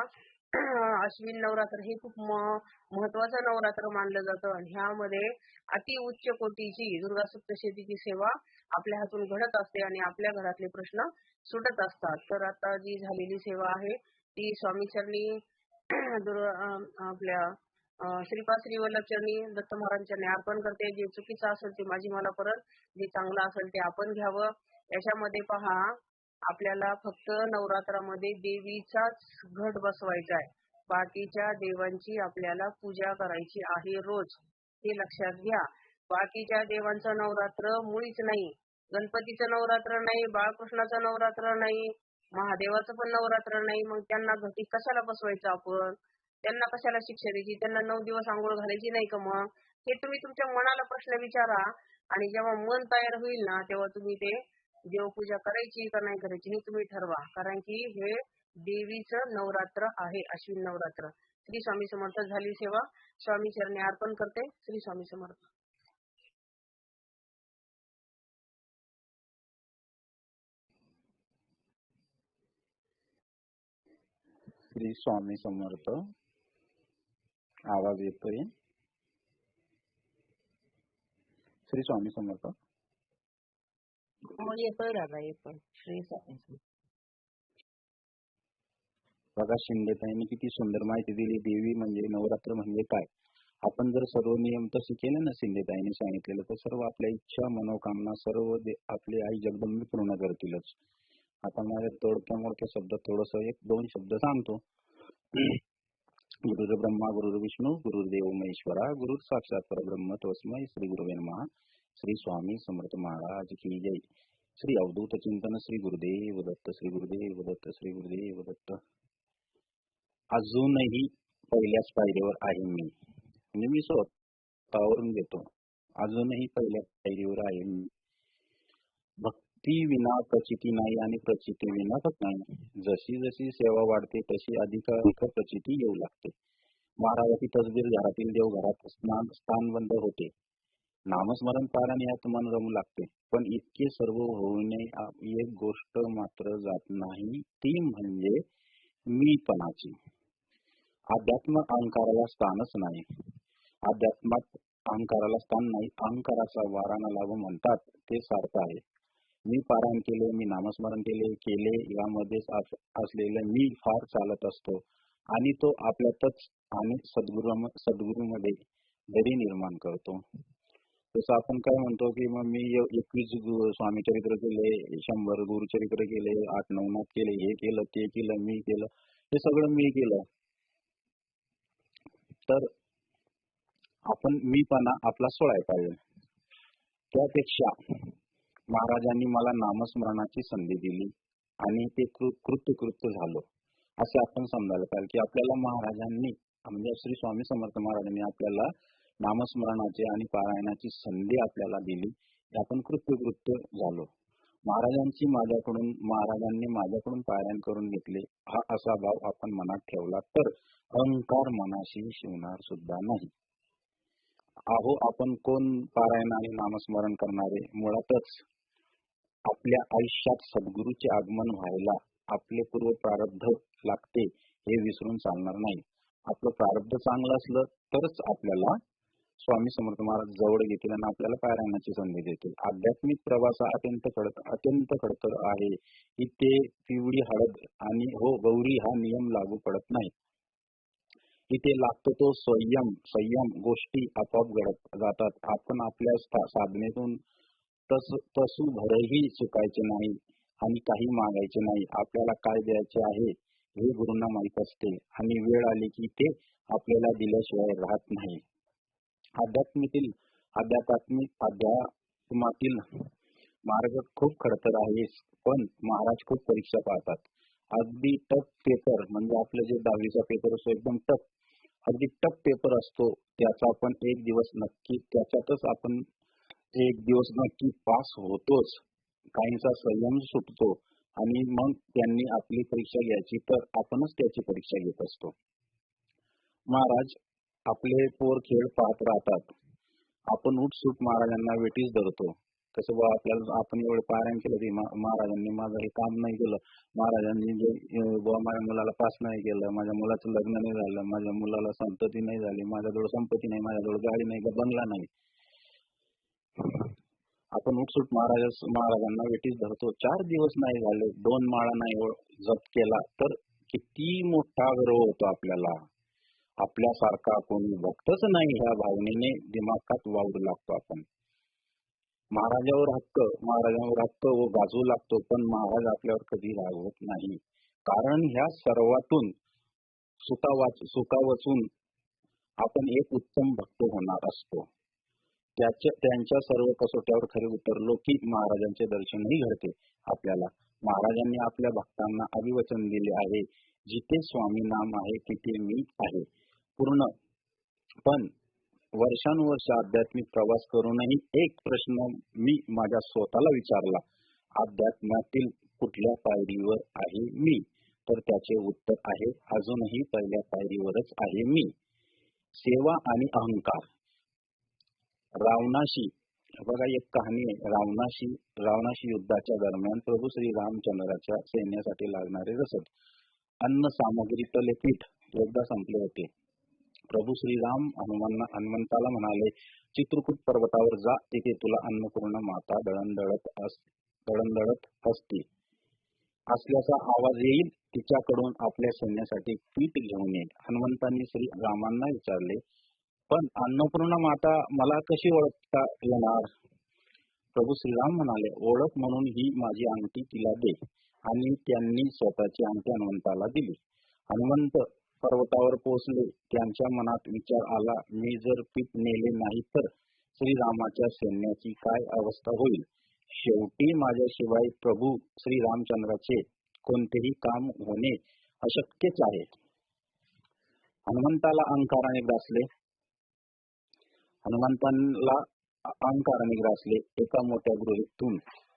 अश्विन नवरात्र हे खूप महत्वाचं नवरात्र मानलं जातं आणि ह्यामध्ये अति उच्च कोटीची दुर्गा सप्तशतीची सेवा आपल्या हातून घडत असते आणि आपल्या घरातले प्रश्न सुटत असतात. तर आता जी झालेली सेवा आहे ती स्वामीचरणी आपल्या श्रीपाद श्री वल्लभचरणी दत्त महाराजांनी अर्पण करते. जे चुकीचं असेल ते माझी मला परत, जे चांगलं असेल ते आपण घ्यावं. याच्यामध्ये पहा आपल्याला फक्त नवरात्रामध्ये देवीचाच घट बसवायचा आहे. बाकीच्या देवांची आपल्याला पूजा करायची आहे रोज. हे लक्षात घ्या. बाकीच्या देवांचं नवरात्र मुळीच नाही. गणपतीचं नवरात्र नाही, बाळकृष्णाचं नवरात्र नाही, महादेवाचं पण नवरात्र नाही. मग त्यांना घटी कशाला बसवायचं आपण? त्यांना कशाला शिक्षा द्यायची? त्यांना 9 दिवस अंघोळ घालायची नाही का मग? हे तुम्ही तुमच्या मनाला प्रश्न विचारा आणि जेव्हा मन तयार होईल ना तेव्हा तुम्ही ते देवपूजा करायची का नाही करायची हे तुम्ही ठरवा. कारण की हे देवीचं नवरात्र आहे, अश्विन नवरात्र. श्री स्वामी समर्थ. झाली सेवा. स्वामी चरणी अर्पण करते. श्री स्वामी समर्थ. श्री स्वामी समर्थ. आवाज येतोय? श्री स्वामी समर्थ. हो येतोय दादा, येतोय. श्री स्वामी समर्थ. बघा शिंदेताईंनी किती सुंदर माहिती दिली. देवी म्हणजे नवरात्र म्हणजे काय. आपण जर सर्व नियम तसे केले ना शिंदेताईंनी सांगितलेलं, तर सर्व आपल्या इच्छा मनोकामना सर्व आपली आई जगदंबे पूर्ण करतीलच. आता माझ्या तोडक्या मोडक्या शब्दात थोडस 1-2 शब्द सांगतो. गुरुर ब्रह्मा गुरुर विष्णू गुरुर्देव महेश्वरा गुरुर साक्षात परब्रह्म तस्मै श्री गुरुवे नमः. श्री स्वामी समर्थ महाराज की जय. श्री अवधूत चिंतन श्री गुरुदेव दत्त. श्री गुरुदेव दत्त. श्री गुरुदेव दत्त. अजूनही पहिल्याच पायरीवर आहे मी, म्हणजे मी स्वतःवरून घेतो. अजूनही पहिल्या पायरीवर आहे मी. भक्ती विना प्रचिती नाही आणि प्रचिती विना भक्त नाही. जशी जशी सेवा वाढते तशी अधिक प्रचिती येऊ लागते. महाराजाची तसबीर घरातील देव घरात स्थान बंद होते. नामस्मरण पारायण यात मन रमू लागते. पण इतके सर्व होऊने एक गोष्ट मात्र जात नाही, ती म्हणजे मीपणाची. अध्यात्म अहंकाराला स्थानच नाही. अध्यात्मात अहंकाराला स्थान नाही. अहंकाराचा वारा न लाभ म्हणतात ते सारखं आहे. मी पारायण केले, मी नामस्मरण केले यामध्येच असलेलं मी फार चालत असतो आणि तो आपल्यातच आणि सद्गुरूमध्ये दरी निर्माण करतो. तसं आपण काय म्हणतो की मग मी 21 स्वामी चरित्र केले, 100 गुरुचरित्र केले, 8 नवनाथ केले, हे केलं ते केलं, मी केलं, हे सगळं मी केलं. तर आपण मीपणा आपला सोडायला पाहिजे. त्यापेक्षा महाराजांनी मला नामस्मरणाची संधी दिली आणि ते कृत्य झालो असे आपण समजायला पाहिजे की आपल्याला महाराजांनी म्हणजे श्री स्वामी समर्थ महाराजांनी आपल्याला नामस्मरणाची आणि पारायणाची संधी आपल्याला दिली, आपण कृत्य झालो. महाराजांनी माझ्याकडून पारायण करून घेतले हा असा भाव आपण मनात ठेवला तर अहंकार मनाशी शिवणार सुद्धा नाही. अहो आपण कोण पारायण आणि नामस्मरण करणारे? मुळातच आपल्या आयुष्यात सद्गुरूचे आगमन व्हायला आपले पूर्व प्रारब्ध लागते हे विसरून चालणार नाही. आपलं प्रारब्ध चांगलं असलं तरच आपल्याला स्वामी समर्थ महाराज जवळ घेतील आणि आपल्याला पारायणाची संधी देतील. आध्यात्मिक प्रवास अत्यंत खडतर आहे. इथे पिवळी हळद आणि हो गौरी हा नियम लागू पडत नाही. इथे लागतो तो संयम गोष्टी आपोआप घडत जातात. आपण आपल्या साधनेतून तसू भरही चुकायचे नाही आणि काही मागायचे नाही. आपल्याला काय द्यायचे आहे हे गुरूंना माहित असते आणि वेळ आली की ते आपल्याला दिल्याशिवाय राहत नाही. अध्यात्मातील मार्ग खूप खडतर आहे, पण महाराज खूप परीक्षा पाहतात. अगदी टफ पेपर म्हणजे आपलं जे 10वीचा पेपर असतो एकदम अगदी टफ पेपर असतो त्याचा आपण एक दिवस नक्की पास होतोच. काहींचा संयम सुटतो आणि मग त्यांनी आपली परीक्षा घ्यायची तर आपणच त्याची परीक्षा घेत असतो. महाराज आपले पोर खेळ पाहत राहतात. आपण उठसूट महाराजांना वेटीस धरतो. कसं बा आपल्याला आपण एवढं पारायण केलं की महाराजांनी माझं हे काम नाही केलं, महाराजांनी माझ्या मुलाला पास नाही केलं, माझ्या मुलाचं लग्न नाही झालं, माझ्या मुलाला संतती नाही झाली, माझ्याजवळ संपत्ती नाही, माझ्याजवळ गाडी नाही, बंगला नाही. आपण उठसूट महाराजांना वेटीस धरतो. 4 दिवस नाही झाले, 2 माळा नाही जप केला तर किती मोठा गर्व होतो आपल्याला. आपल्यासारखा कोणी भक्तच नाही ह्या भावनेने दिमागात वावरू लागतो आपण. महाराजांवर हक्क व गाजवू लागतो, पण महाराज आपल्यावर कधी रागवत नाही. कारण ह्या सर्वातून सुका वाचून आपण एक उत्तम भक्त होणार असतो. त्यांच्या सर्व कसोट्यावर खरे उतरलो की महाराजांचे दर्शनही घडते आपल्याला. महाराजांनी आपल्या भक्तांना अभिवचन दिले आहे, जिथे स्वामी नाम आहे तिथे मी आहे पूर्ण. पण वर्षानुवर्ष आध्यात्मिक प्रवास करूनही एक प्रश्न मी माझ्या स्वतःला विचारला, अध्यात्मातील कुठल्या पायरीवर आहे मी? तर त्याचे उत्तर आहे, अजूनही पहिल्या पायरीवरच आहे मी. सेवा आणि अहंकार. रावणाशी बघा एक कहाणी आहे. रावणाशी युद्धाच्या दरम्यान प्रभू श्री रामचंद्राच्या सैन्यासाठी लागणारे रसद, अन्न सामग्री, तलेपीठ एकदा संपले होते. प्रभू श्रीराम हनुमंताला म्हणाले, चित्रकूट पर्वतावर जा, तिथे तुला अन्नपूर्णा माता दळणदळत असल्याचा आवाज येईल, तिच्याकडून आपल्या सैन्यासाठी पीठ घेऊन ये. हनुमंतांनी श्री रामांना विचारले, पण अन्नपूर्णा माता मला कशी ओळखता येणार? प्रभू श्रीराम म्हणाले, ओळख म्हणून ही माझी अंगठी तिला दे. आणि त्यांनी स्वतःची अंगठी हनुमंताला दिली. हनुमंत पर्वतावर पोहोचले. त्यांच्या मनात विचार आला, मी जर पीठ नेले नाही तर श्रीरामाच्या सैन्याची काय अवस्था होईल? शेवटी माझ्याशिवाय प्रभू श्री रामचंद्राचे कोणतेही काम होणे अशक्यच आहे. हनुमंताला अहंकाराने ग्रासले. एका मोठ्या गृहीतून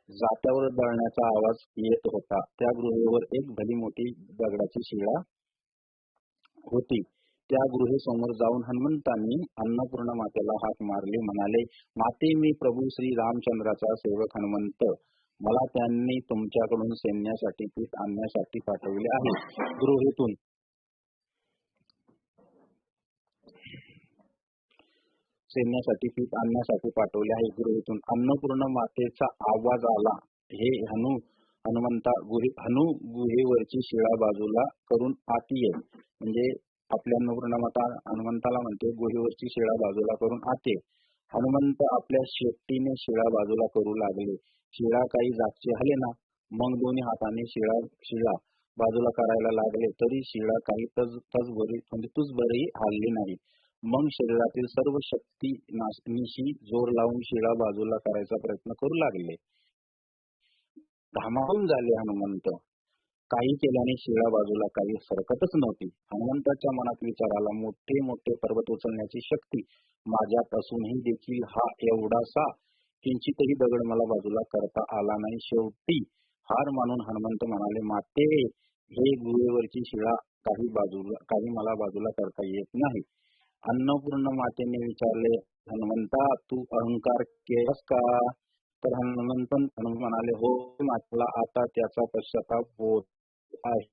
जात्यावर दळण्याचा आवाज येत होता. त्या गृहेवर एक भली मोठी दगडाची शिळा होती. त्या गृहेसमोर जाऊन हनुमंतांनी अन्नपूर्णा मातेला हाक मारली. म्हणाले, माते, मी प्रभू श्री रामचंद्राचा सेवक हनुमंत. मला त्यांनी तुमच्याकडून सैन्यासाठी पीठ आणण्यासाठी पाठवले आहे. गृहेतून अन्नपूर्णा मातेचा आवाज आला. हे हनुमंता, गुहेवरची शिळा बाजूला करून आत ये. म्हणजे आपल्या अन्नपूर्णा माता हनुमंताला म्हणते, गुहेवरची शिळा बाजूला करून आत ये. हनुमंत आपल्या शेपटीने शिळा बाजूला करू लागले. शिळा काही जागचे हले ना. मग दोन्ही हाताने शिळा बाजूला करायला लागले, तरी शिळा काही तुझभरही हलली नाही. मग शरीरातील सर्व शक्ती नाशनीशी जोर लावून शिळा बाजूला करायचा प्रयत्न करू लागले. घामावून झाले हनुमंत. काही केल्याने शिळा बाजूला काही सरकतच नव्हती. हनुमंताच्या मनात विचार आला, मोठे मोठे पर्वत उचलण्याची शक्ती माझ्यात असूनही देखील हा एवढासा किंचितही दगड मला बाजूला करता आला नाही. शेवटी हार मानून हनुमंत म्हणाले, माते, हे गुहेवरची शिळा काही मला बाजूला करता येत नाही. अन्नपूर्ण मातेने विचारले, हनुमंता, तू अहंकार केलास का? तर हनुमंत म्हणाले, हो मातेला आता त्याचा पश्चाताप होत आहे.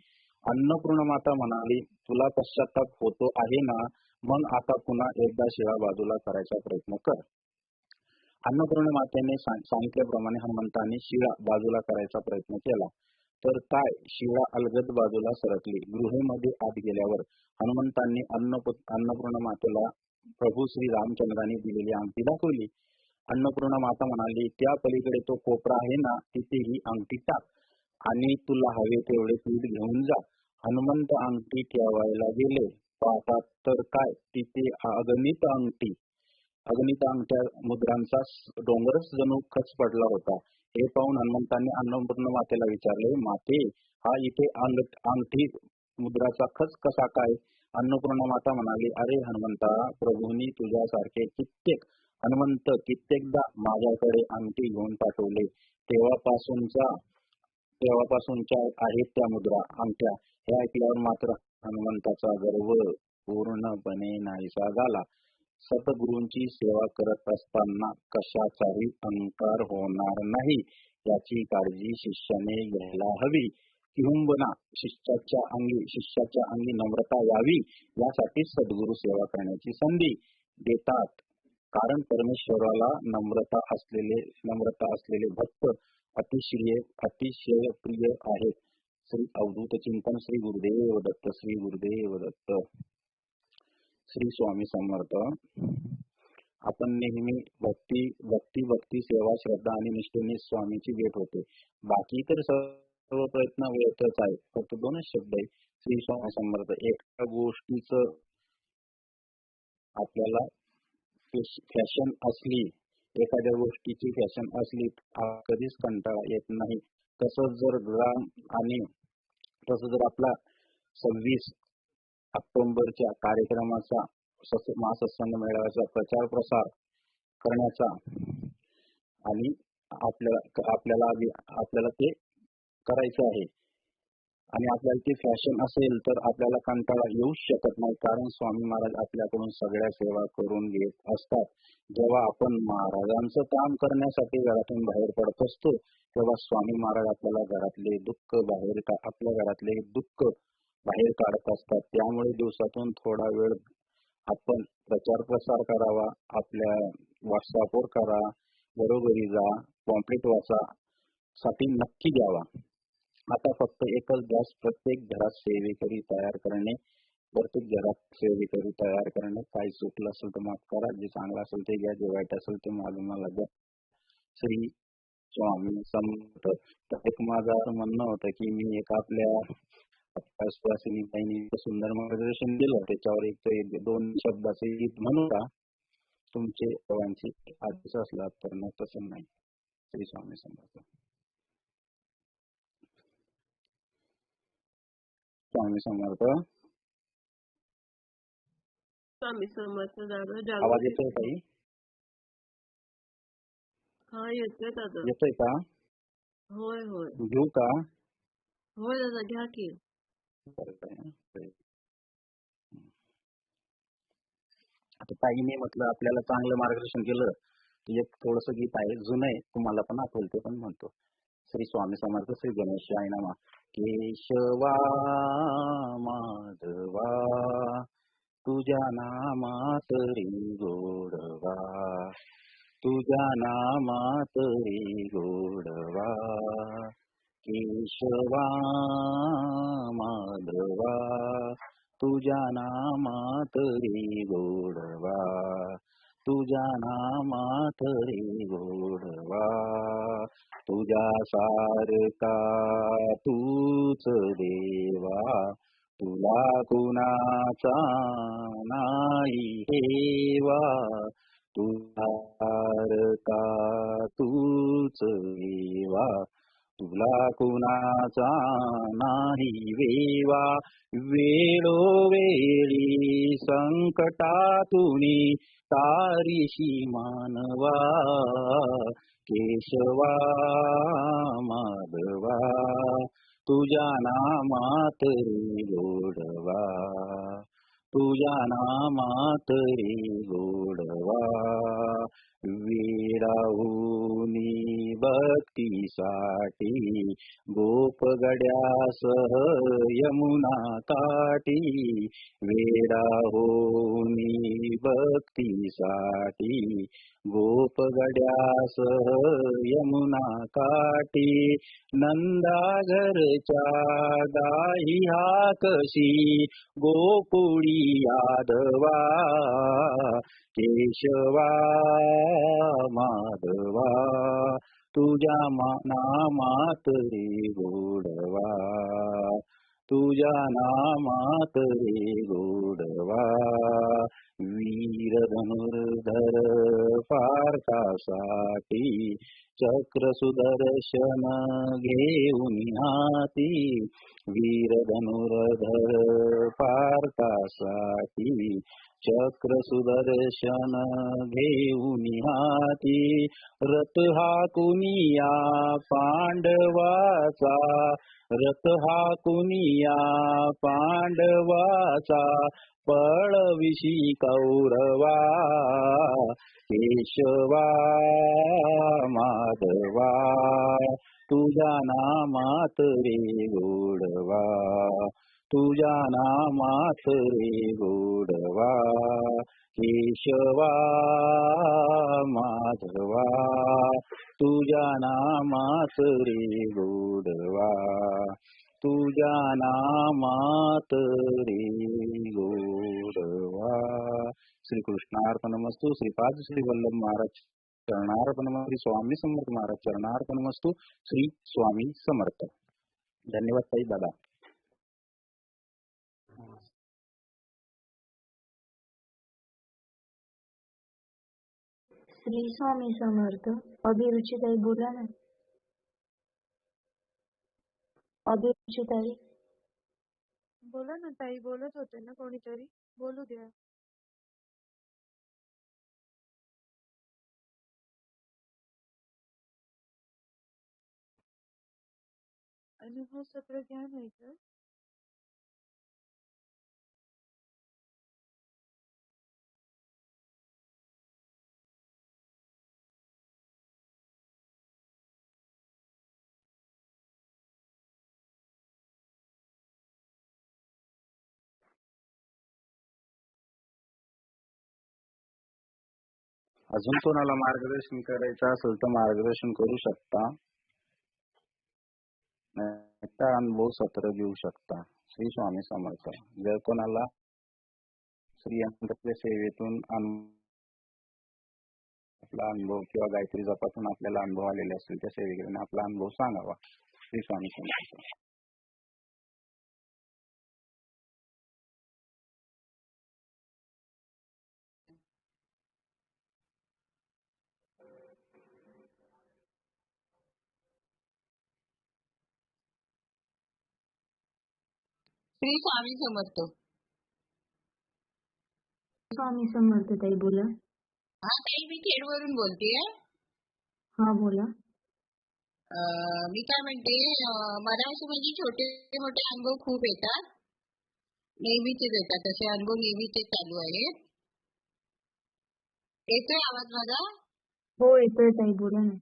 अन्नपूर्ण माता म्हणाली, तुला पश्चाताप होतो आहे ना, मग आता पुन्हा एकदा शिळा बाजूला करायचा प्रयत्न कर. अन्नपूर्ण मातेने सांगितल्याप्रमाणे हनुमंताने शिळा बाजूला करायचा प्रयत्न केला. तर काय, शिळा अलगद बाजूला सरकली. गुहेमध्ये आत गेल्यावर हनुमंतांनी अन्नपूर्ण मातेला प्रभू श्री रामचंद्रांनी दिलेली अंगठी दाखवली. अन्नपूर्णा माता म्हणाली, त्या पलीकडे तो कोपरा आहे ना, तिथे ही अंगठी टाक आणि तुला हवे तेवढे पीठ घेऊन जा. हनुमंत अंगठी ठेवायला गेले. पाहतात तर काय, तिथे अगणित अंगठ्या मुद्रांचा डोंगरच जणू खच पडला होता. हे पाहून हनुमंतांनी अन्नपूर्ण मातेला विचारले, माते, हा इथे अंगठी मुद्राचा खच कसा काय? अन्नपूर्णा माता म्हणाली, अरे हनुमंता, प्रभूंनी तुझ्यासारखे कित्येकदा माझ्याकडे अंगठी घेऊन पाठवले. तेव्हापासूनच्या आहेत त्या मुद्रा अंगठ्या. हे ऐकल्यावर मात्र हनुमंताचा गर्व पूर्णपणे नाहीसा झाला. सद्गुरूंची सेवा करत असताना कशाचाही अहंकार होणार नाही याची काळजी शिष्याने घ्यायला हवी. किंबहुना शिष्याच्या अंगी नम्रता यावी यासाठी सद्गुरू सेवा करण्याची संधी देतात. कारण परमेश्वराला नम्रता असलेले भक्त अतिशय प्रिय आहेत. श्री अवधूत चिंतन. श्री गुरुदेव दत्त. श्री गुरुदेव दत्त. श्री स्वामी समर्थ. आपण नेहमी भक्ती सेवा, श्रद्धा आणि निष्ठेने स्वामीची भेट होते. बाकी तर सर्व प्रयत्न व्यर्थच आहे. फक्त दोनच शब्द आहे, श्री स्वामी समर्थ. एका गोष्टीचं आपल्याला फॅशन असली, एखाद्या गोष्टीची फॅशन असली कधीच कंटाळा येत नाही. तसंच जर आपला 26 ऑक्टोबरच्या कार्यक्रमाचा महासत्संग मेळाव्याचा प्रचार प्रसार करण्याचा आणि आपल्याला ते करायचं आहे आणि आपल्याला ती फॅशन असेल तर आपल्याला कंटाळा येऊ शकत नाही. कारण स्वामी महाराज आपल्याकडून सगळ्या सेवा करून घेत असतात. जेव्हा आपण महाराजांचं काम करण्यासाठी घरातून बाहेर पडत असतो तेव्हा स्वामी महाराज आपल्या घरातले दुःख बाहेर काढत असतात. त्यामुळे दिवसातून थोडा वेळ आपण प्रचार प्रसार करावा. आपल्या व्हॉट्सअपवर करा, घरोघरी जा, पॉम्पलेट वाचा साठी नक्की द्यावा. आता फक्त एकच ध्यास, प्रत्येक घरात सेवेकरी तयार करणे. काही चुकलं असेल तर माफ करा, जे चांगलं असेल ते घ्या, जे वाईट असेल ते मला द्या. श्री स्वामी समर्थ. तर एक माझं म्हणणं होतं की मी एक आपल्या सुहासिनी ताईंनी सुंदर मार्गदर्शन दिलं, त्याच्यावर एक 2 शब्दाचे गीत म्हणू का? तुमचे सर्वांची आदेश असला तर नाही, तसं नाही. श्री स्वामी समर्थ. स्वामी समर्थ. स्वामी समर्थ दादा. आवाज येतोय ताई? हा, येतोय दादा. येतोय का? होय होय घेऊ का? होय दादा, घ्या की. आता ताईने म्हटलं आपल्याला चांगलं मार्गदर्शन केलं. एक थोडस गीत आहे, जुनं आहे, तुम्हाला पण आठवलं ते पण म्हणतो. श्री स्वामी समर्थ. श्री गणेशाय नमः. केशवा माधवा तुझ्या नामात रे गोडवा, तुझ्या नामात रे गोडवा. केशवा माधवा तुझ्या नामात रे गोडवा, तुझ्या नामात रे गोडवा. तुझ्या सारखा तूच देवा, तुला कुणाचा नाही हेवा, तुला का तूच हेवा, तुला कुणाचा नाही वेवा. वेळोवेळी संकटातुनी तारीशी मानवा, केशवा माधवा, तुझ्या नामात रे गोडवा, तुझ्या नामात रे गोडवा. वेडाहुनी भक्तीसाठी गोपगड्यासह यमुना काठी, वेडाहुनी भक्तीसाठी गोपगड्यासह यमुना काठी. नंदा घरच्या गाई हाकशी गोकुळी यादवा, केशवा माधवा, तुझ्या नामात रे गोडवा, तुझ्या नामात रे गोडवा. वीर धनुर्धर पार्थासाठी चक्र सुदर्शन घेऊन हाती, वीर धनुर्धर पार्थासाठी चक्र सुदर्शन घेऊन हाती. रथ हाकुनिया पांडवाचा, रथ हाकुनिया पांडवाचा, पळविशी कौरवा, केशवा माधवा, तुझ्या नामात रे गोडवा, तुझ्या नामात रे गोडवा. केशवा माधवा, तुझ्या नामात रे गोडवा, तुझ्या नामात रे गोडवा. श्री कृष्णार्पणमस्तु. श्रीपाद श्री वल्लभ महाराज चरणार्पणमस्तु. स्वामी समर्थ महाराज चरणार्पणमस्तु. श्री स्वामी समर्थ. धन्यवाद ताई दादा. श्री स्वामी समर्थ. अभिरुचिताई बोला ना. अभिरुचिताई बोला ना ताई, बोलत होते ना कोणीतरी, बोलू द्या. अनुभव सत्र घ्या नाही तर. अजून कोणाला मार्गदर्शन करायचं असेल तर मार्गदर्शन करू शकता, नाहीतर अनुभव सत्र घेऊ शकता. श्री स्वामी समर्थ. जर कोणाला श्री अंतर्गत सेवेतून आपला अनुभव किंवा गायत्री जपातून आपल्याला अनुभव आलेले असतील त्या सेवेकडे आपला अनुभव सांगावा. श्री स्वामी समर्थ. श्री स्वामी समर्थ. स्वामी समर्थ ताई बोला. हा ताई, मी खेडवरून बोलतेय. हा बोला. मी काय म्हणते, मला असं म्हणजे छोटे मोठे अनुभव खूप येतात, नेहमीचेच येतात. तसे अनुभव नेहमीचे चालू आहेत. येतोय आवाज माझा? हो येतोय ताई, बोला ना.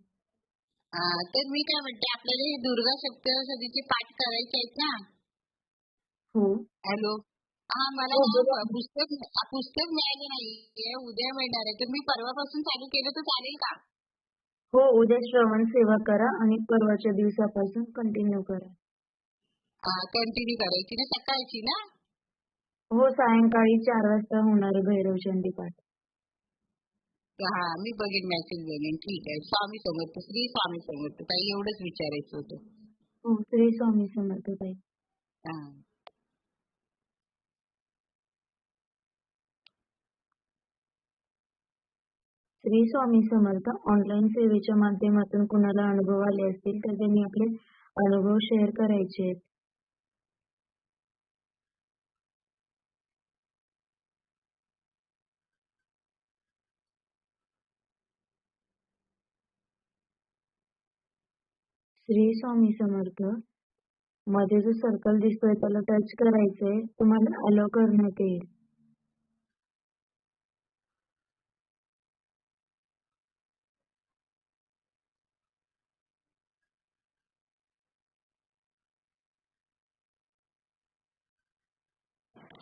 तर मी काय म्हणते, आपल्याला हे दुर्गा सप्तशतीचे पाठ करायचे आहेत ना. हो. हॅलो. हा, मला पुस्तक मिळालं नाहीये, उद्या मिळणार आहे. तर मी परवापासून चालू केलं तर चालेल का? हो, उद्या श्रवण सेवा करा आणि परवाच्या दिवसापासून कंटिन्यू करा. कंटिन्यू करायची ना, सकाळची ना? हो, सायंकाळी 4 वाजता होणार भैरव चंडी पाठ. हा, मी बघेन, मेसेज बघेन. ठीक आहे. स्वामी समर्थ. श्री स्वामी समर्थ ताई, एवढंच विचारायचं होतं. हो, श्री स्वामी समर्थ ताई. हा. श्री स्वामी समर्थ. ऑनलाईन सेवेच्या माध्यमातून कुणाला अनुभव आले असतील तर त्यांनी आपले अनुभव शेअर करायचे आहेत. श्री स्वामी समर्थ. मध्ये जो सर्कल दिसतोय त्याला टच करायचंय. तुम्हाला अलो करण्यात येईल.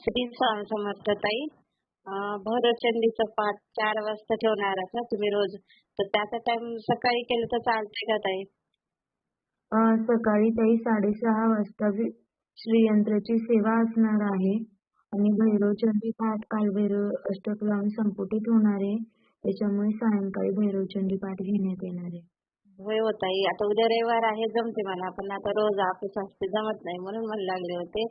श्री स्वामी समर्थ ताई. भैरवचंडीचा पाठ 4 वाजता ठेवणार आहात ना तुम्ही रोज, तर त्याचा टाइम सकाळी केलं तर चालतंय का ताई? सकाळी ताई 6:30 वाजता श्रीयंत्राची सेवा असणार आहे आणि भैरवचंडी पाठ कालभैरव अष्टक लावून संपुटित होणार आहे. त्याच्यामुळे सायंकाळी भैरवचंडी पाठ घेण्यात येणार आहे. होय हो ताई, आता उद्या रविवार आहे, जमते मला, पण आता रोज ऑफिस असते जमत नाही, म्हणून मला लागले होते.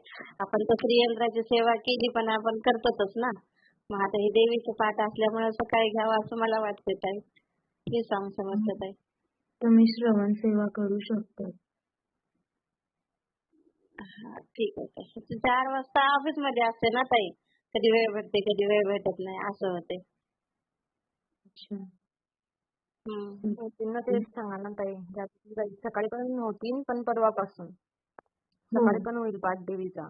आपण तर श्रीयंत्राची सेवा केली पण आपण करतोच ना, मग आता हे देवीचं पाठ असल्यामुळे सकाळी घ्यावं असं मला वाटते ताई. श्री स्वामी समर्थ ताई. तुम्ही श्रवण सेवा करू शकता. हा ठीक आहे ताई. 4 वाजता ऑफिस मध्ये असते ना ताई, कधी वेळ भेटते कधी वेळ भेटत नाही असं होते. अच्छा. होतील ना, तेच सांगा ना ताई. सकाळी पण होतील, पण परवापासून सकाळी पण होईल पाठ देवीचा.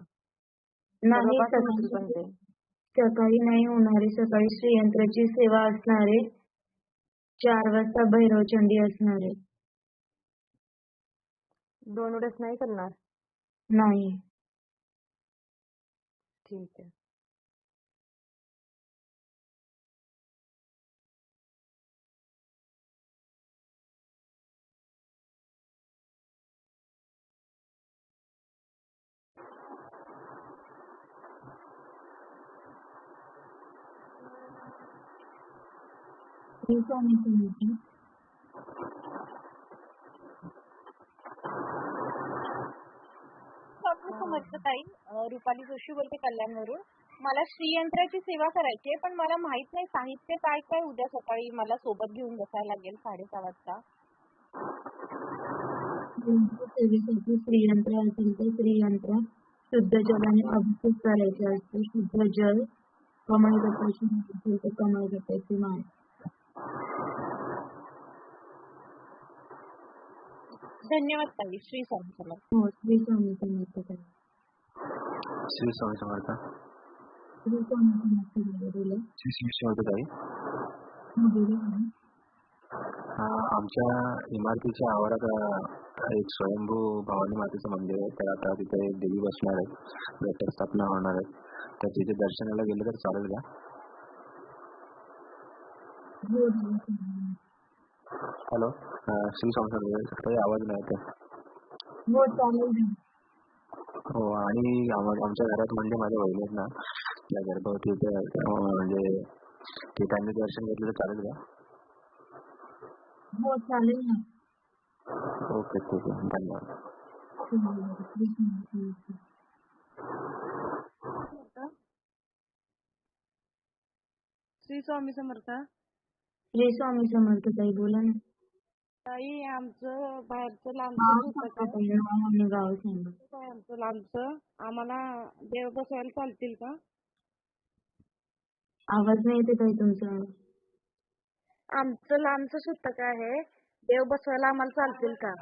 नाही, परवापासून होतील पण ते. सकाळी नाही होणार आहे. सकाळी श्रीयंत्राची सेवा असणार आहे. 4 वाजता भैरवचंडी असणार आहे. 2 वेळेस नाही करणार? नाही. ठीक आहे. श्री स्वामी समर्थ. समर्थ ताई. रुपाली जोशी बोलते कल्याणवरून. मला श्रीयंत्राची सेवा करायची आहे, पण मला माहित नाही साहित्य काय काय. उद्या सकाळी मला सोबत घेऊन बसायला लागेल 6:30 वाजता. सेवेसाठी श्रीयंत्र असेल तर श्रीयंत्र शुद्ध जलाने अभिषेक करायचे असते. शुद्ध जल, कमळगटाची असेल तर कमळगटाची माळ. धन्यवाद ताई. श्री स्वामी समर्थ. हो, श्री स्वामी समर्थ ताई. श्री स्वामी समर्थ. श्री स्वामी समर्थ बोला. श्री स्वामी समर्थ ताई. बोला. आमच्या इमारतीच्या आवारात एक स्वयंभू भवानी मातेचं मंदिर आहे. तर आता तिथे एक देवी बसणार आहे, घटस्थापना होणार आहे. तर तिथे दर्शनाला गेलं तर चालेल का? हॅलो, श्री स्वामी समर्थ. काही आवाज नाही येत. हो, चालेल. हो, आणि आमच्या घरात म्हणजे माझ्या वहिनी आहेत ना, त्या गर्भवती म्हणजे ते त्यांनी दर्शन घेतलं तर चालेल का? हो, चालेल ना. ओके, ठीक आहे, धन्यवाद. श्री स्वामी समर्थ. श्री स्वामी समर्थ ताई. बोला ना. ताई, आमचं बाहेरचं लांबचं पुस्तक आहे. गाव सांगा. आमचं लांबचं, आम्हाला देव बसवायला चालतील का? आवाज नाही येते ताई तुमचा. आमचं लांबचं सुतक आहे, देव बसवायला आम्हाला चालतील का?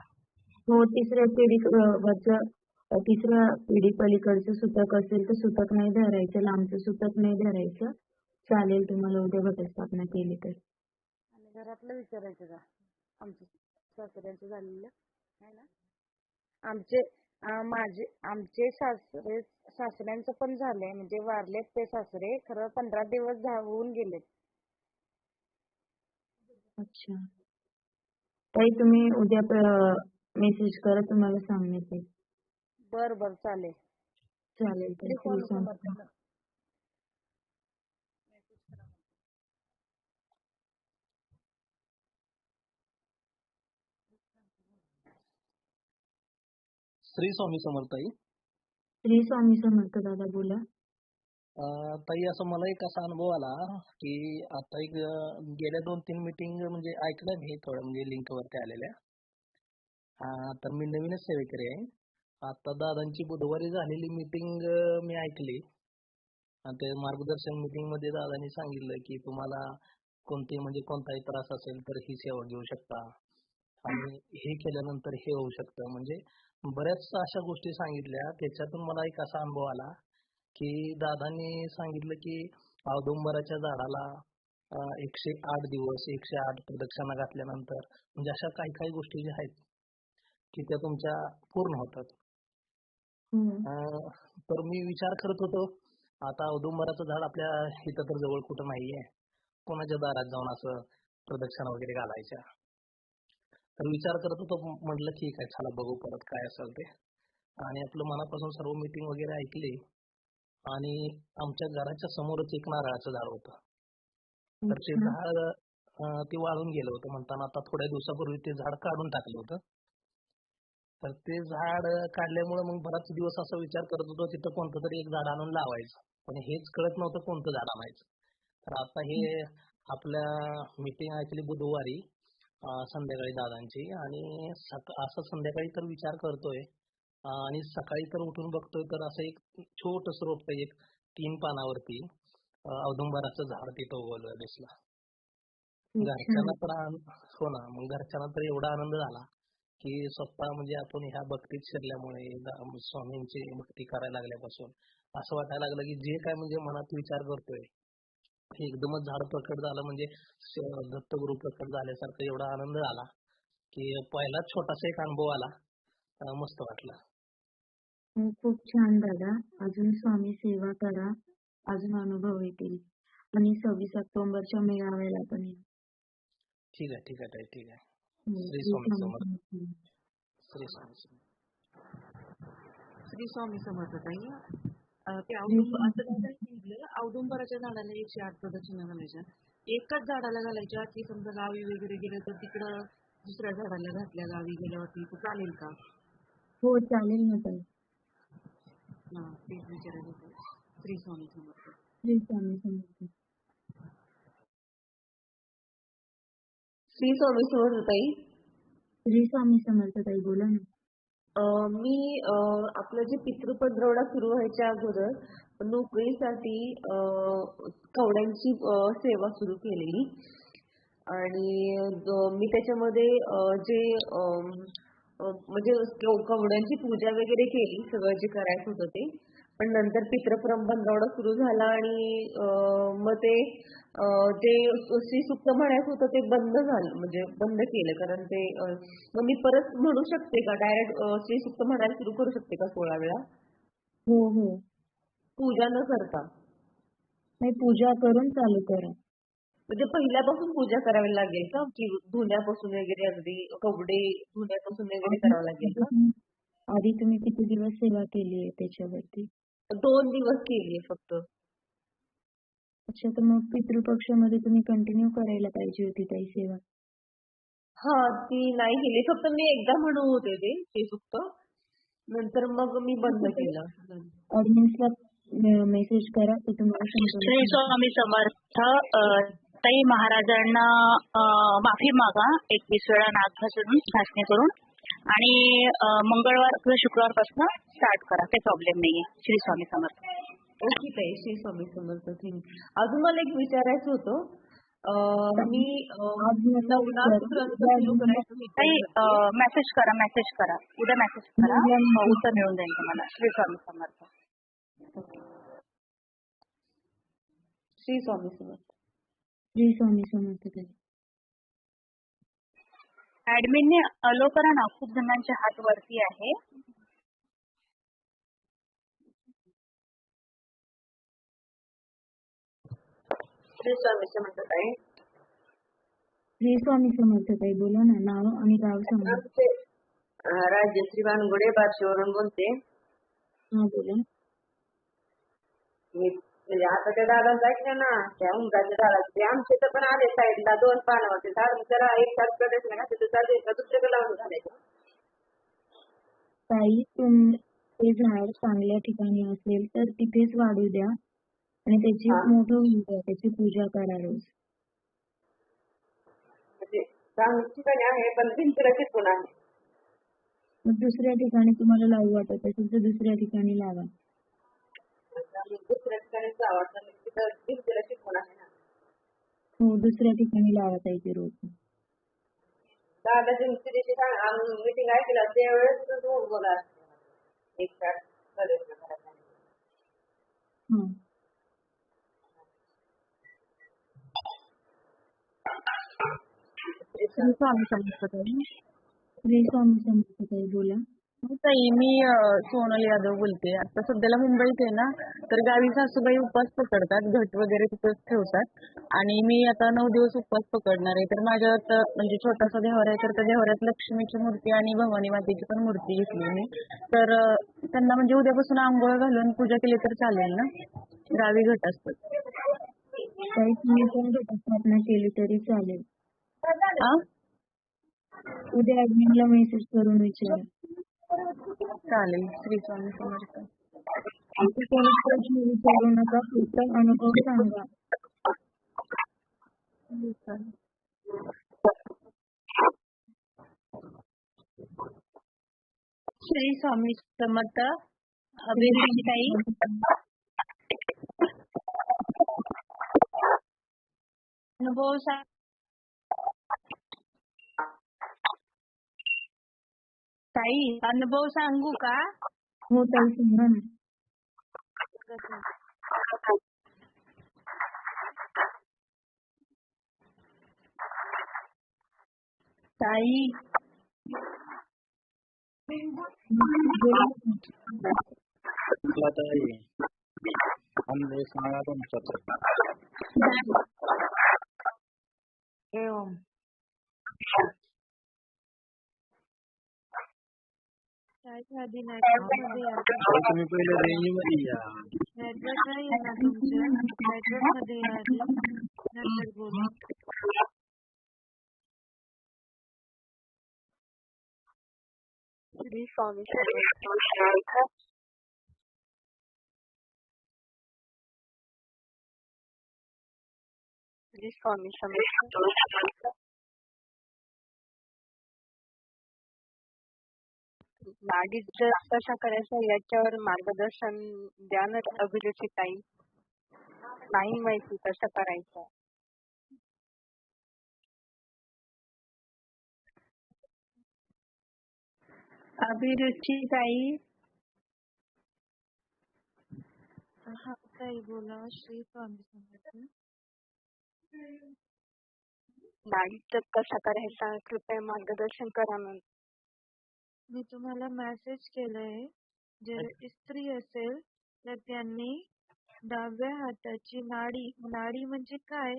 हो, तिसऱ्या पिढी पलीकडचं सुतक असेल तर सुतक नाही धरायचं, लांबचं सुतक नाही धरायचं. चालेल तुम्हाला उद्या घटस्थापना केली तर. आणि घरातलं विचारायचं का? आमचं सासऱ्यांचं झालेलं आहे ना. आमचे सासऱ्यांचं पण झालंय, म्हणजे वारलेत ते सासरे, खरं 15 दिवस होऊन गेलेत. अच्छा ताई, तुम्ही उद्या मेसेज करा, तुम्हाला सांगण्यात येईल. बर चालेल. चालेल ताई. श्री स्वामी. श्री स्वामी समर्थ ताई. श्री स्वामी समर्थ दादा बोला. ताई असं मला एक असा अनुभव आला की आता एक गेल्या 2-3 मीटिंग म्हणजे ऐकलं मी थोडं म्हणजे लिंक वरती आलेल्या. तर मी नवीनच सेवेकरी आहे. आता दादांची बुधवारी झालेली मीटिंग मी ऐकली आणि ते मार्गदर्शन मीटिंग मध्ये दादांनी सांगितलं की तुम्हाला म्हणजे कोणताही त्रास असेल तर ही सेवा घेऊ शकता आणि हे केल्यानंतर हे होऊ शकतं. म्हणजे बऱ्याच अशा गोष्टी सांगितल्या. त्याच्यातून मला एक असा अनुभव आला की दादांनी सांगितलं की औदुंबराच्या झाडाला 108 दिवस 108 प्रदक्षिणा घातल्यानंतर म्हणजे अशा काही काही गोष्टी ज्या आहेत की त्या तुमच्या पूर्ण होतात. तर मी विचार करत होतो आता औदुंबराचं झाड आपल्या इथं तर जवळ कुठं नाहीये. कोणाच्या दारात जाऊन असं प्रदक्षिणा वगैरे घालायच्या. तर विचार करत होतो म्हटलं ठीक आहे चला बघू परत काय असेल ते. आणि आपलं मनापासून सर्व मीटिंग वगैरे ऐकली आणि आमच्या घराच्या समोरच एक नारळाचं झाड होतं. तर ते झाड ते वाळून गेलं होतं म्हणताना आता थोड्या दिवसापूर्वी ते झाड काढून टाकलं होतं. तर ते झाड काढल्यामुळे मग बराच दिवस असा विचार करत होतो तिथं कोणतं तरी एक झाड आणून लावायचं. पण हेच कळत नव्हतं कोणतं झाड आणायचं. तर आता हे आपल्या मीटिंग ऐकली बुधवारी संध्याकाळी दादांची आणि असं संध्याकाळी तर विचार करतोय आणि सकाळी तर उठून बघतोय तर असं एक छोटंसं रोपटं एक 3 पानावरती औदुंबराचं झाड तिथं उगवलं दिसलं. घरच्यांना तर हो ना मग घरच्यांना तर एवढा आनंद झाला की स्वतः म्हणजे आपण ह्या भक्तीत शिरल्यामुळे स्वामींची भक्ती करायला लागल्यापासून असं वाटायला लागलं की जे काय म्हणजे मनात विचार करतोय एकदमच झाड प्रकट झालं म्हणजे दत्तगुरु प्रकट झाल्यासारखं एवढा आनंद झाला की पहिलाच छोटासा एक अनुभव आला. मस्त वाटलं. खूप छान दादा. अजून स्वामी सेवा करा. अजून अनुभव येतील आणि 26 ऑक्टोबरच्या मेळाव्याला पण या. ठीक आहे ठीक आहे ताई ठीक आहे. श्री स्वामी समर्थ. श्री स्वामी समर्थ. श्री स्वामी समर्थ ताई. ते औदुंबराच्या झाडाला 108 प्रदक्षिणा घालायच्या. एकाच झाडाला घालायच्या की समजा गावी वगैरे गेलं तर तिकडं दुसऱ्या झाडाला घातल्या गावी गेल्यावरती तर चालेल का? हो चालेल ना ताई. तेच विचारायचं होतं. श्री स्वामी समर्थ. श्री स्वामी समर्थ. श्री स्वामी समर्थ ताई. श्री स्वामी समर्थ ताई बोला ना. मी आपलं जे पितृपंधरवडा सुरू व्हायच्या अगोदर नोकरीसाठी कवड्यांची सेवा सुरू केलेली आणि मी त्याच्यामध्ये जे म्हणजे कवड्यांची पूजा वगैरे केली सगळं जे करायचं होतं ते. पण नंतर पितृपंधरवडा सुरू झाला आणि मग ते जे श्री सुक्त म्हणायचं होतं ते बंद झालं म्हणजे बंद केलं कारण ते मग मी परत म्हणू शकते का डायरेक्ट श्री सुक्त म्हणायला सुरू करू शकते का 16 वेळा? हो हो. पूजा न करता? नाही पूजा करून चालू करा. म्हणजे पहिल्यापासून पूजा करावी लागेल का की धुण्यापासून वगैरे अगदी कपडे धुण्यापासून वगैरे करावं लागेल का? आधी तुम्ही किती दिवस सेवा केली आहे त्याच्यावरती? 2 दिवस केली फक्त. अच्छा तर मग पितृपक्षामध्ये तुम्ही कंटिन्यू करायला पाहिजे होती ताई सेवा. हा ती नाही केली फक्त मी एकदा म्हणू होते ते सुक्त नंतर मग मी बंद केलं. ऑडियन्सला मेसेज करा की तुम्हाला श्री स्वामी समर्थ. ताई महाराजांना माफी मागा 21 वेळा नाक घासणे करून आणि मंगळवार किंवा शुक्रवार पासून स्टार्ट करा काही प्रॉब्लेम नाहीये. श्री स्वामी समर्थ. ओके ताई श्री स्वामी समर्थ. अजून मला एक विचारायचं होतं मी ताई मेसेज करा उद्या मेसेज करा उत्तर मिळून जाईल तुम्हाला. श्री स्वामी समर्थ. श्री स्वामी समर्थ. श्री स्वामी समर्थ ताई. ऍडमिनने अलो करा ना खूप जणांचे हात वरती आहे. श्री स्वामी समर्थ ताई. श्री स्वामी समर्थ ताई बोला ना. नाव आणि गाव सांगा. राजश्री वानगुडे बार्शीवरून बोलते. हा बोला. म्हणजे आता त्या दादांचं ऐकलं ना त्या उंबराच्या झाडाचे आमचे तर पण आले साईडला 2 पानावरते झाड जरा एक तास प्रदर्शन का तिथे चालू का दुसऱ्याकडे लावून घालायचं. ताई ते झाड चांगल्या ठिकाणी असेल तर तिथेच वाढू द्या. आणि त्याची हा. मोठं होईल का, त्याची पूजा करा रोज. म्हणजे चांगल्या ठिकाणी आहे पण भिंतीला चिटकून आहे. मग दुसऱ्या ठिकाणी तुम्हाला लावू वाटत असेल तर दुसऱ्या ठिकाणी लावा. आणि दुसऱ्या ठिकाणी जावं तर तिथं भिंतीला चिटकून आहे ना. हो, दुसऱ्या ठिकाणी लावा ताई रोज. दादाची दिवशी मीटिंग ऐकलं त्यावेळेस रोज बोला एक तास चालेल ना घरात. हं. श्री स्वामी समर्थ ताई. श्री स्वामी समर्थ ताई, बोला. ताई मी सोनल यादव बोलते. आता सध्याला मुंबईत आहे ना, तर गावी सासूबाई उपवास पकडतात, घट वगैरे तिथंच ठेवतात आणि मी आता 9 दिवस उपवास पकडणार आहे. तर माझ्या आता म्हणजे छोटासा देव्हारा आहे, तर त्या देव्हाऱ्यात लक्ष्मीची मूर्ती आणि भवानी मातेची पण मूर्ती घेतली मी. तर त्यांना म्हणजे उद्यापासून आंघोळ घालून पूजा केली तर चालेल ना? गावी घट असतात. ताई तुम्ही पण घटस्थापना केली तरी चालेल. उद्या ऍडमिनला मेसेज करून विचारा. चालेल. श्री स्वामी समर्थ. कोणी प्रश्न विचारू नका, फक्त अनुभव सांगा. श्री स्वामी समर्थ. अभिरुची ताई. अनुभव ताई, अनुभव सांगू का? हो ताई, सांगा ना. ताई अनुभव सांगा तुमचा. तुम्ही पहिले रेंज मध्ये या. नेटवर्क नाही आहे ना तुमच्या, नेटवर्क मध्ये या आधी, नंतर बोला. श्री स्वामी समर्थ. श्री स्वामी समर्थ. नाडी जप कशा करायचा याच्यावर मार्गदर्शन द्या ना अभिरुची ताई. नाही माहिती कसं करायचं. अभिरुची ताई. हा ताई बोला. श्री स्वामी समर्थ. नाडी जप कसा करायचा कृपया मार्गदर्शन करा ना. मी तुम्हाला मेसेज केलंय. जर स्त्री असेल तर त्यांनी डाव्या हाताची नाडी, नाडी म्हणजे काय,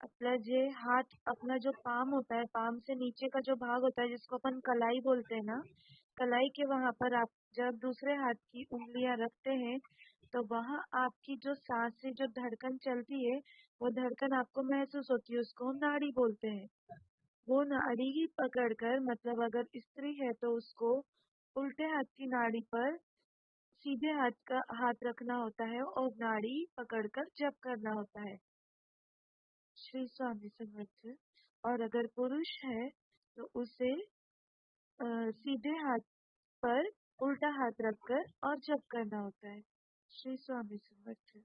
अपना जे हाथ, अपना जो पाम होता है, पाम से नीचे का जो भाग होता है जिसको अपन कलाई बोलते हैं ना, कलाई के वहां पर आप जब दूसरे हाथ की उंगलियां रखते हैं तो वहाँ आपकी जो सांसें, जो धड़कन चलती है, वो धड़कन आपको महसूस होती है, उसको हम नाड़ी बोलते हैं. वो नाड़ी ही पकड़कर, मतलब अगर स्त्री है तो उसको उल्टे हाथ की नाड़ी पर सीधे हाथ का हाथ रखना होता है और नाड़ी पकड़कर जप करना होता है. श्री स्वामी समर्थ. और अगर पुरुष है तो उसे सीधे हाथ पर उल्टा हाथ रखकर और जप करना होता है. श्री स्वामी समर्थ.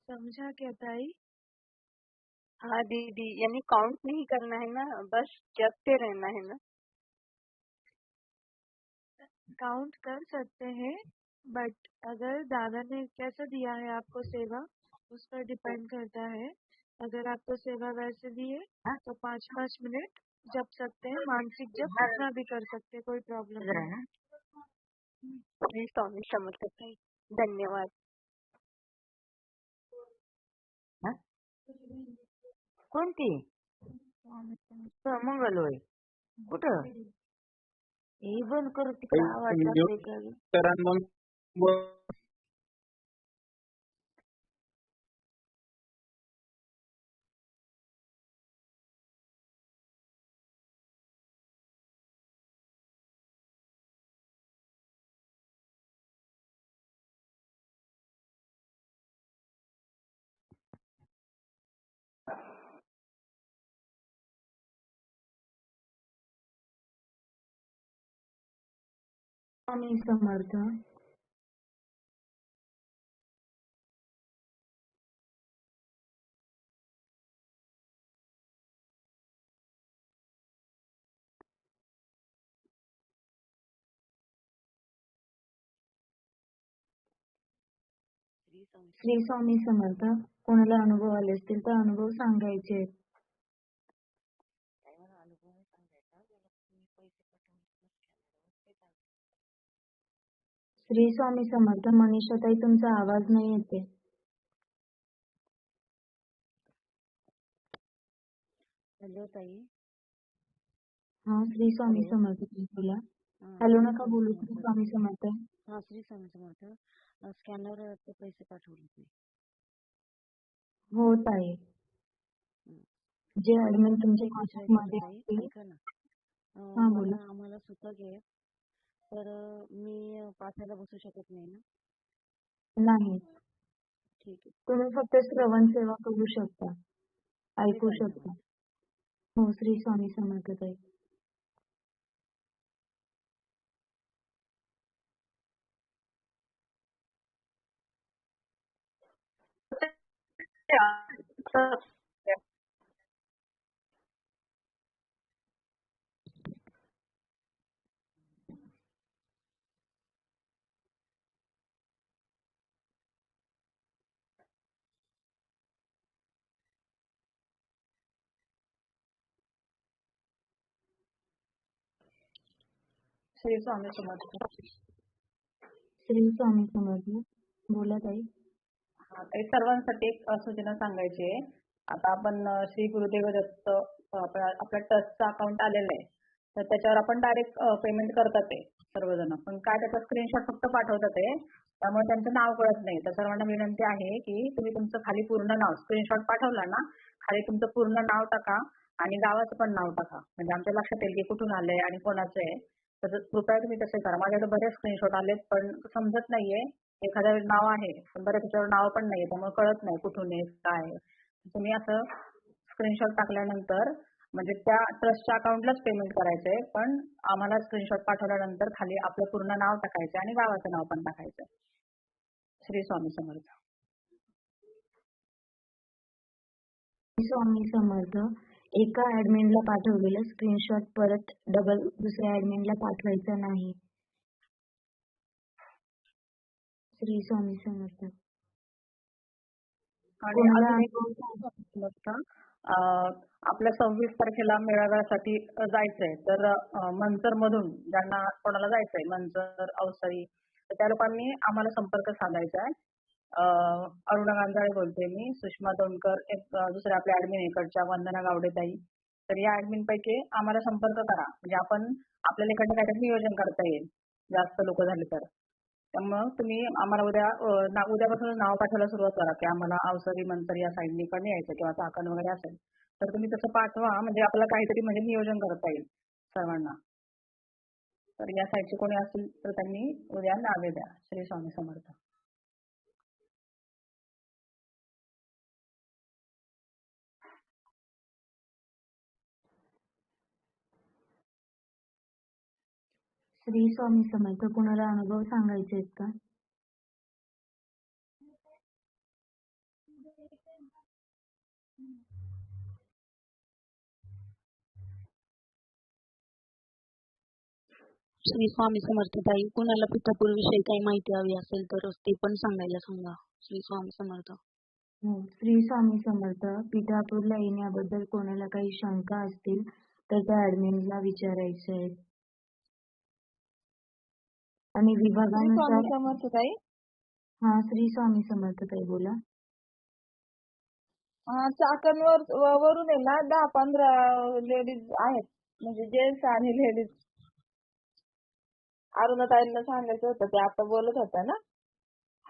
समझा क्या ताई? हाँ दीदी, यानी काउंट नहीं करना है ना, बस जपते रहना है ना. काउंट कर सकते हैं, बट अगर दादा ने कैसा दिया है आपको सेवा, उस पर डिपेंड करता है. अगर आपको सेवा वैसे दी है तो 5-5 मिनट जप सकते हैं. मानसिक जप कितना भी कर सकते हैं, कोई प्रॉब्लम नहीं. श्री स्वामी समर्थ ताई, धन्यवाद. कोणती मंगल होय. कुठं हे बंद करू तिकडे आवाज जातोय का? स्वामी समर्थ. श्री स्वामी समर्थ. कोणाला अनुभव आले असतील तर अनुभव सांगायचे आहेत. श्री स्वामी समर्थ. मनीषाताई तुमचा आवाज नाही येते. हॅलो ताई. हा श्री स्वामी समर्थ बोला. हॅलो नका बोलू. श्री स्वामी समर्थ. हा श्री स्वामी समर्थ. स्कॅनर पैसे पाठवले मी. हो ताई. जे ऍडमिन तुमच्या कॉन्टॅक्ट मध्ये असतील. ऐका ना. हा बोला. आम्हाला सुतक आहे तर मी पाठायला बसू शकत नाही ना. नाही. ठीक आहे. तुम्ही फक्त श्रवण सेवा करू शकता. ऐकू शकता. हो श्री स्वामी समर्थ ताई. श्री स्वामी समर्थ. श्री स्वामी समर्थ. बोला ताई. ताई सर्वांसाठी एक सूचना सांगायची आहे. आता आपण श्री गुरुदेव दत्त आपल्या ट्रस्टचं अकाउंट आलेलं आहे तर त्याच्यावर आपण डायरेक्ट पेमेंट करतात आहे सर्वजण. पण काय त्याचा स्क्रीनशॉट फक्त पाठवतात आहे त्यामुळे त्यांचं नाव कळत नाही. तर सर्वांना विनंती आहे की तुम्ही तुमचं खाली पूर्ण नाव स्क्रीनशॉट पाठवला ना खाली तुमचं पूर्ण नाव टाका आणि गावाचं पण नाव टाका म्हणजे आमच्या लक्षात येईल की कुठून आलंय आणि कोणाचं आहे. तर कृपया तुम्ही तसे करा. माझ्याकडे बरेच स्क्रीनशॉट आलेत पण समजत नाहीये. एखाद्या नाव आहे पण बऱ्याच त्याच्यावर नाव पण नाहीये त्यामुळे कळत नाही कुठून आहे काय. तुम्ही असं स्क्रीनशॉट टाकल्यानंतर म्हणजे त्या ट्रस्टच्या अकाउंटलाच पेमेंट करायचंय पण आम्हाला स्क्रीनशॉट पाठवल्यानंतर खाली आपलं पूर्ण नाव टाकायचं आणि गावाचं नाव पण टाकायचं. श्री स्वामी समर्थ. स्वामी समर्थ. एका ऍडमिनला पाठवलेलं स्क्रीनशॉट परत डबल दुसऱ्या ऍडमिनला पाठवायचा नाही. श्री स्वामी समर्थ. आपल्या 26 तारखेला मेळाव्यासाठी जायचंय तर मंचर मधून ज्यांना कोणाला जायचंय मंचर अवसरी तर त्या लोकांनी आम्हाला संपर्क साधायचा आहे. अरुणा गांजाळे बोलते मी. सुषमा दोंडकर एक दुसऱ्या आपल्या ऍडमिन इकडच्या वंदना गावडेताई. तर या ऍडमिन पैकी आम्हाला संपर्क करा म्हणजे आपण आपल्याला इकडे काहीतरी नियोजन करता येईल जास्त लोक झाले तर. त्यामुळं तुम्ही आम्हाला उद्यापासून नाव पाठवायला सुरुवात करा की आम्हाला अवसरी मंतर या साईडनी पण यायचं किंवा चाकण वगैरे असेल तर तुम्ही तसं पाठवा म्हणजे आपल्याला काहीतरी म्हणजे नियोजन करता येईल सर्वांना. तर या साईडचे कोणी असतील तर त्यांनी उद्या नावे द्या. श्री स्वामी समर्थ. श्री स्वामी समर्थ. कोणाला अनुभव सांगायचे आहेत का? श्री स्वामी समर्थ ताई. कुणाला पिठापूर विषयी काही माहिती हवी असेल तर ते पण सांगायला सांगा. श्री स्वामी समर्थ. श्री स्वामी समर्थ. पिठापूरला येण्याबद्दल कोणाला काही शंका असतील तर त्या ऍडमिनला विचारायचे आहेत. आणि विभागानुसार. समर्थ ताई. हा श्री स्वामी समर्थ ताई बोला. चाकणवर वरून आहे ना 10-15 लेडीज आहेत म्हणजे जेंट्स आणि लेडीज. अरुणाताईंना सांगायचं होतं ते आता बोलत होत्या ना.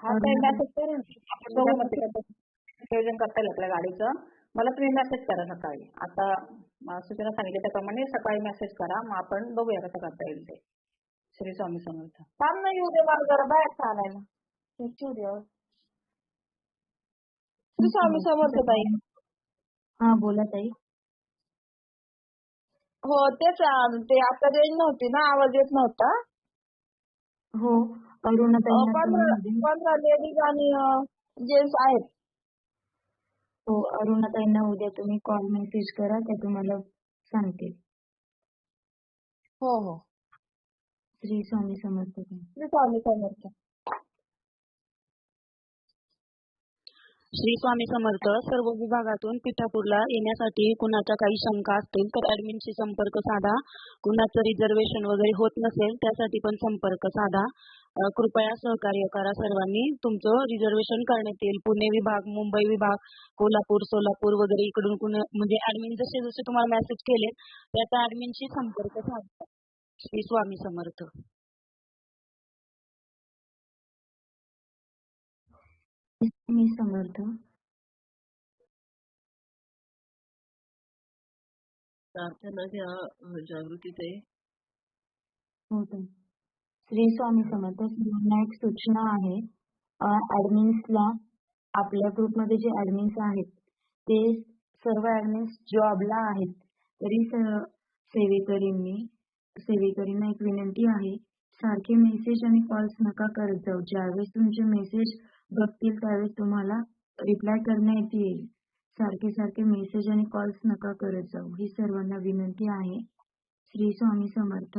हा काही मेसेज करून नियोजन करता येईल आपल्या गाडीचं. मला तुम्ही मेसेज करा सकाळी. आता सूचना सांगितली त्याप्रमाणे सकाळी मेसेज करा मग आपण बघूया कसं करता येईल ते. श्री स्वामी समर्थ. काम नाही येऊ दे मला जरा बाहेर चालायला. श्री स्वामी समर्थ ताई. हा बोला ताई. हो तेच ते आता रेंज नव्हती ना आवाज येत नव्हता. हो, अरुणाताईंना 15 लेडीज आणि जेंट्स आहेत. हो, अरुणाताईंना उद्या तुम्ही कॉल मेसेज करा, त्या तुम्हाला सांगतील. हो हो. श्री स्वामी समर्थ. श्री स्वामी समर्थ. श्री स्वामी समर्थ. सर्व विभागातून पिठापूरला येण्यासाठी कुणाच्या काही शंका असतील तर ऍडमिनशी संपर्क साधा. कुणाचं रिझर्वेशन वगैरे होत नसेल त्यासाठी पण संपर्क साधा. कृपया सहकार्य करा सर्वांनी. तुमचं रिझर्वेशन करण्यात येईल. पुणे विभाग, मुंबई विभाग, कोल्हापूर, सोलापूर वगैरे इकडून म्हणजे ऍडमिन जसे जसे तुम्हाला मेसेज केले त्या ऍडमिनशी संपर्क साधा. श्री स्वामी समर्थ. मी समर्थ. प्रार्थना घ्या जागृतीताई. हो ताई. श्री स्वामी समर्थ. सर्वांना एक सूचना आहे. ऍडमिन्सला आपल्या ग्रुपमध्ये जे ऍडमिन्स आहेत ते सर्व ऍडमिन्स जॉबला आहेत. तरी सेवेकरींना एक विनंती आहे, सारखे मेसेज आणि कॉल्स नका करत जाऊ. ज्यावेळेस तुमचे मेसेज बघतील त्यावेळेस तुम्हाला रिप्लाय करण्यात येईल. सारखे मेसेज आणि कॉल्स नका करत जाऊ, ही सर्वांना विनंती आहे. श्री स्वामी समर्थ.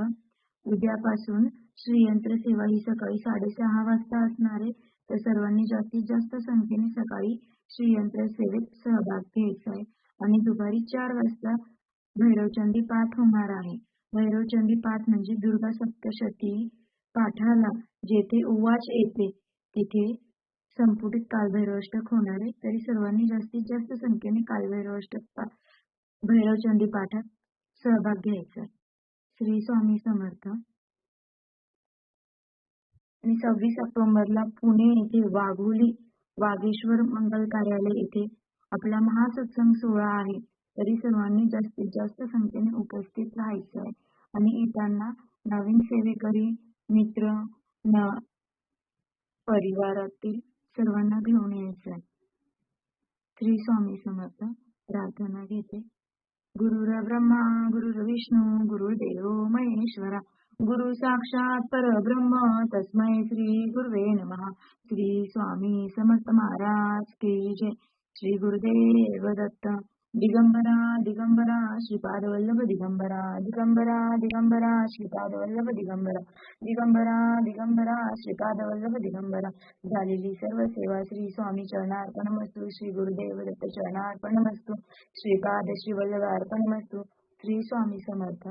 उद्यापासून श्रीयंत्र सेवा ही सकाळी 6:30 वाजता असणार आहे. तर सर्वांनी जास्तीत जास्त संख्येने सकाळी श्रीयंत्र सेवेत सहभाग घ्यायचा आहे. आणि दुपारी 4 वाजता भैरवचंडी पाठ होणार आहे. भैरवचंडी पाठ म्हणजे दुर्गा सप्तशती पाठाला जेथे उवाच येते तिथे संपुटित कालभैरवाष्टक होणार आहे. तरी सर्वांनी जास्तीत जास्त संख्येने कालभैरवाष्टक भैरवचंडी पाठात सहभाग घ्यायचा आहे. श्री स्वामी समर्थ. आणि 26 ऑक्टोबरला पुणे येथे वाघेश्वर मंगल कार्यालय येथे आपला महासत्संग सोहळा आहे. तरी सर्वांनी जास्तीत जास्त संख्येने उपस्थित राहायचं आहे. आणि येताना नवीन सेवेकरी मित्र परिवारातील सर्वांना घेऊन यायचं आहे. श्री स्वामी समर्थ. प्रार्थना घेते. गुरुर्ब्रह्मा गुरुर्विष्णू गुरुर्देव महेश्वरा गुरु साक्षात परब्रह्म तस्मै श्री गुरुवे नमः. श्री स्वामी समर्थ महाराज की जय. श्री गुरुदेव दत्त. दिगंबरा दिगंबरा श्रीपाद वल्लभ दिगंबरा दिगंबरा दिगंबरा श्रीपाद वल्लभ दिगंबरा दिगंबरा दिगंबरा श्रीपाद वल्लभ दिगंबरा. झालेली सर्व सेवा श्री स्वामी चरणार्पणमस्तु. श्री गुरुदेव दत्त चरणार्पणमस्तु. श्रीपाद श्री वल्लभ अर्पणमस्तु. श्री स्वामी समर्थ.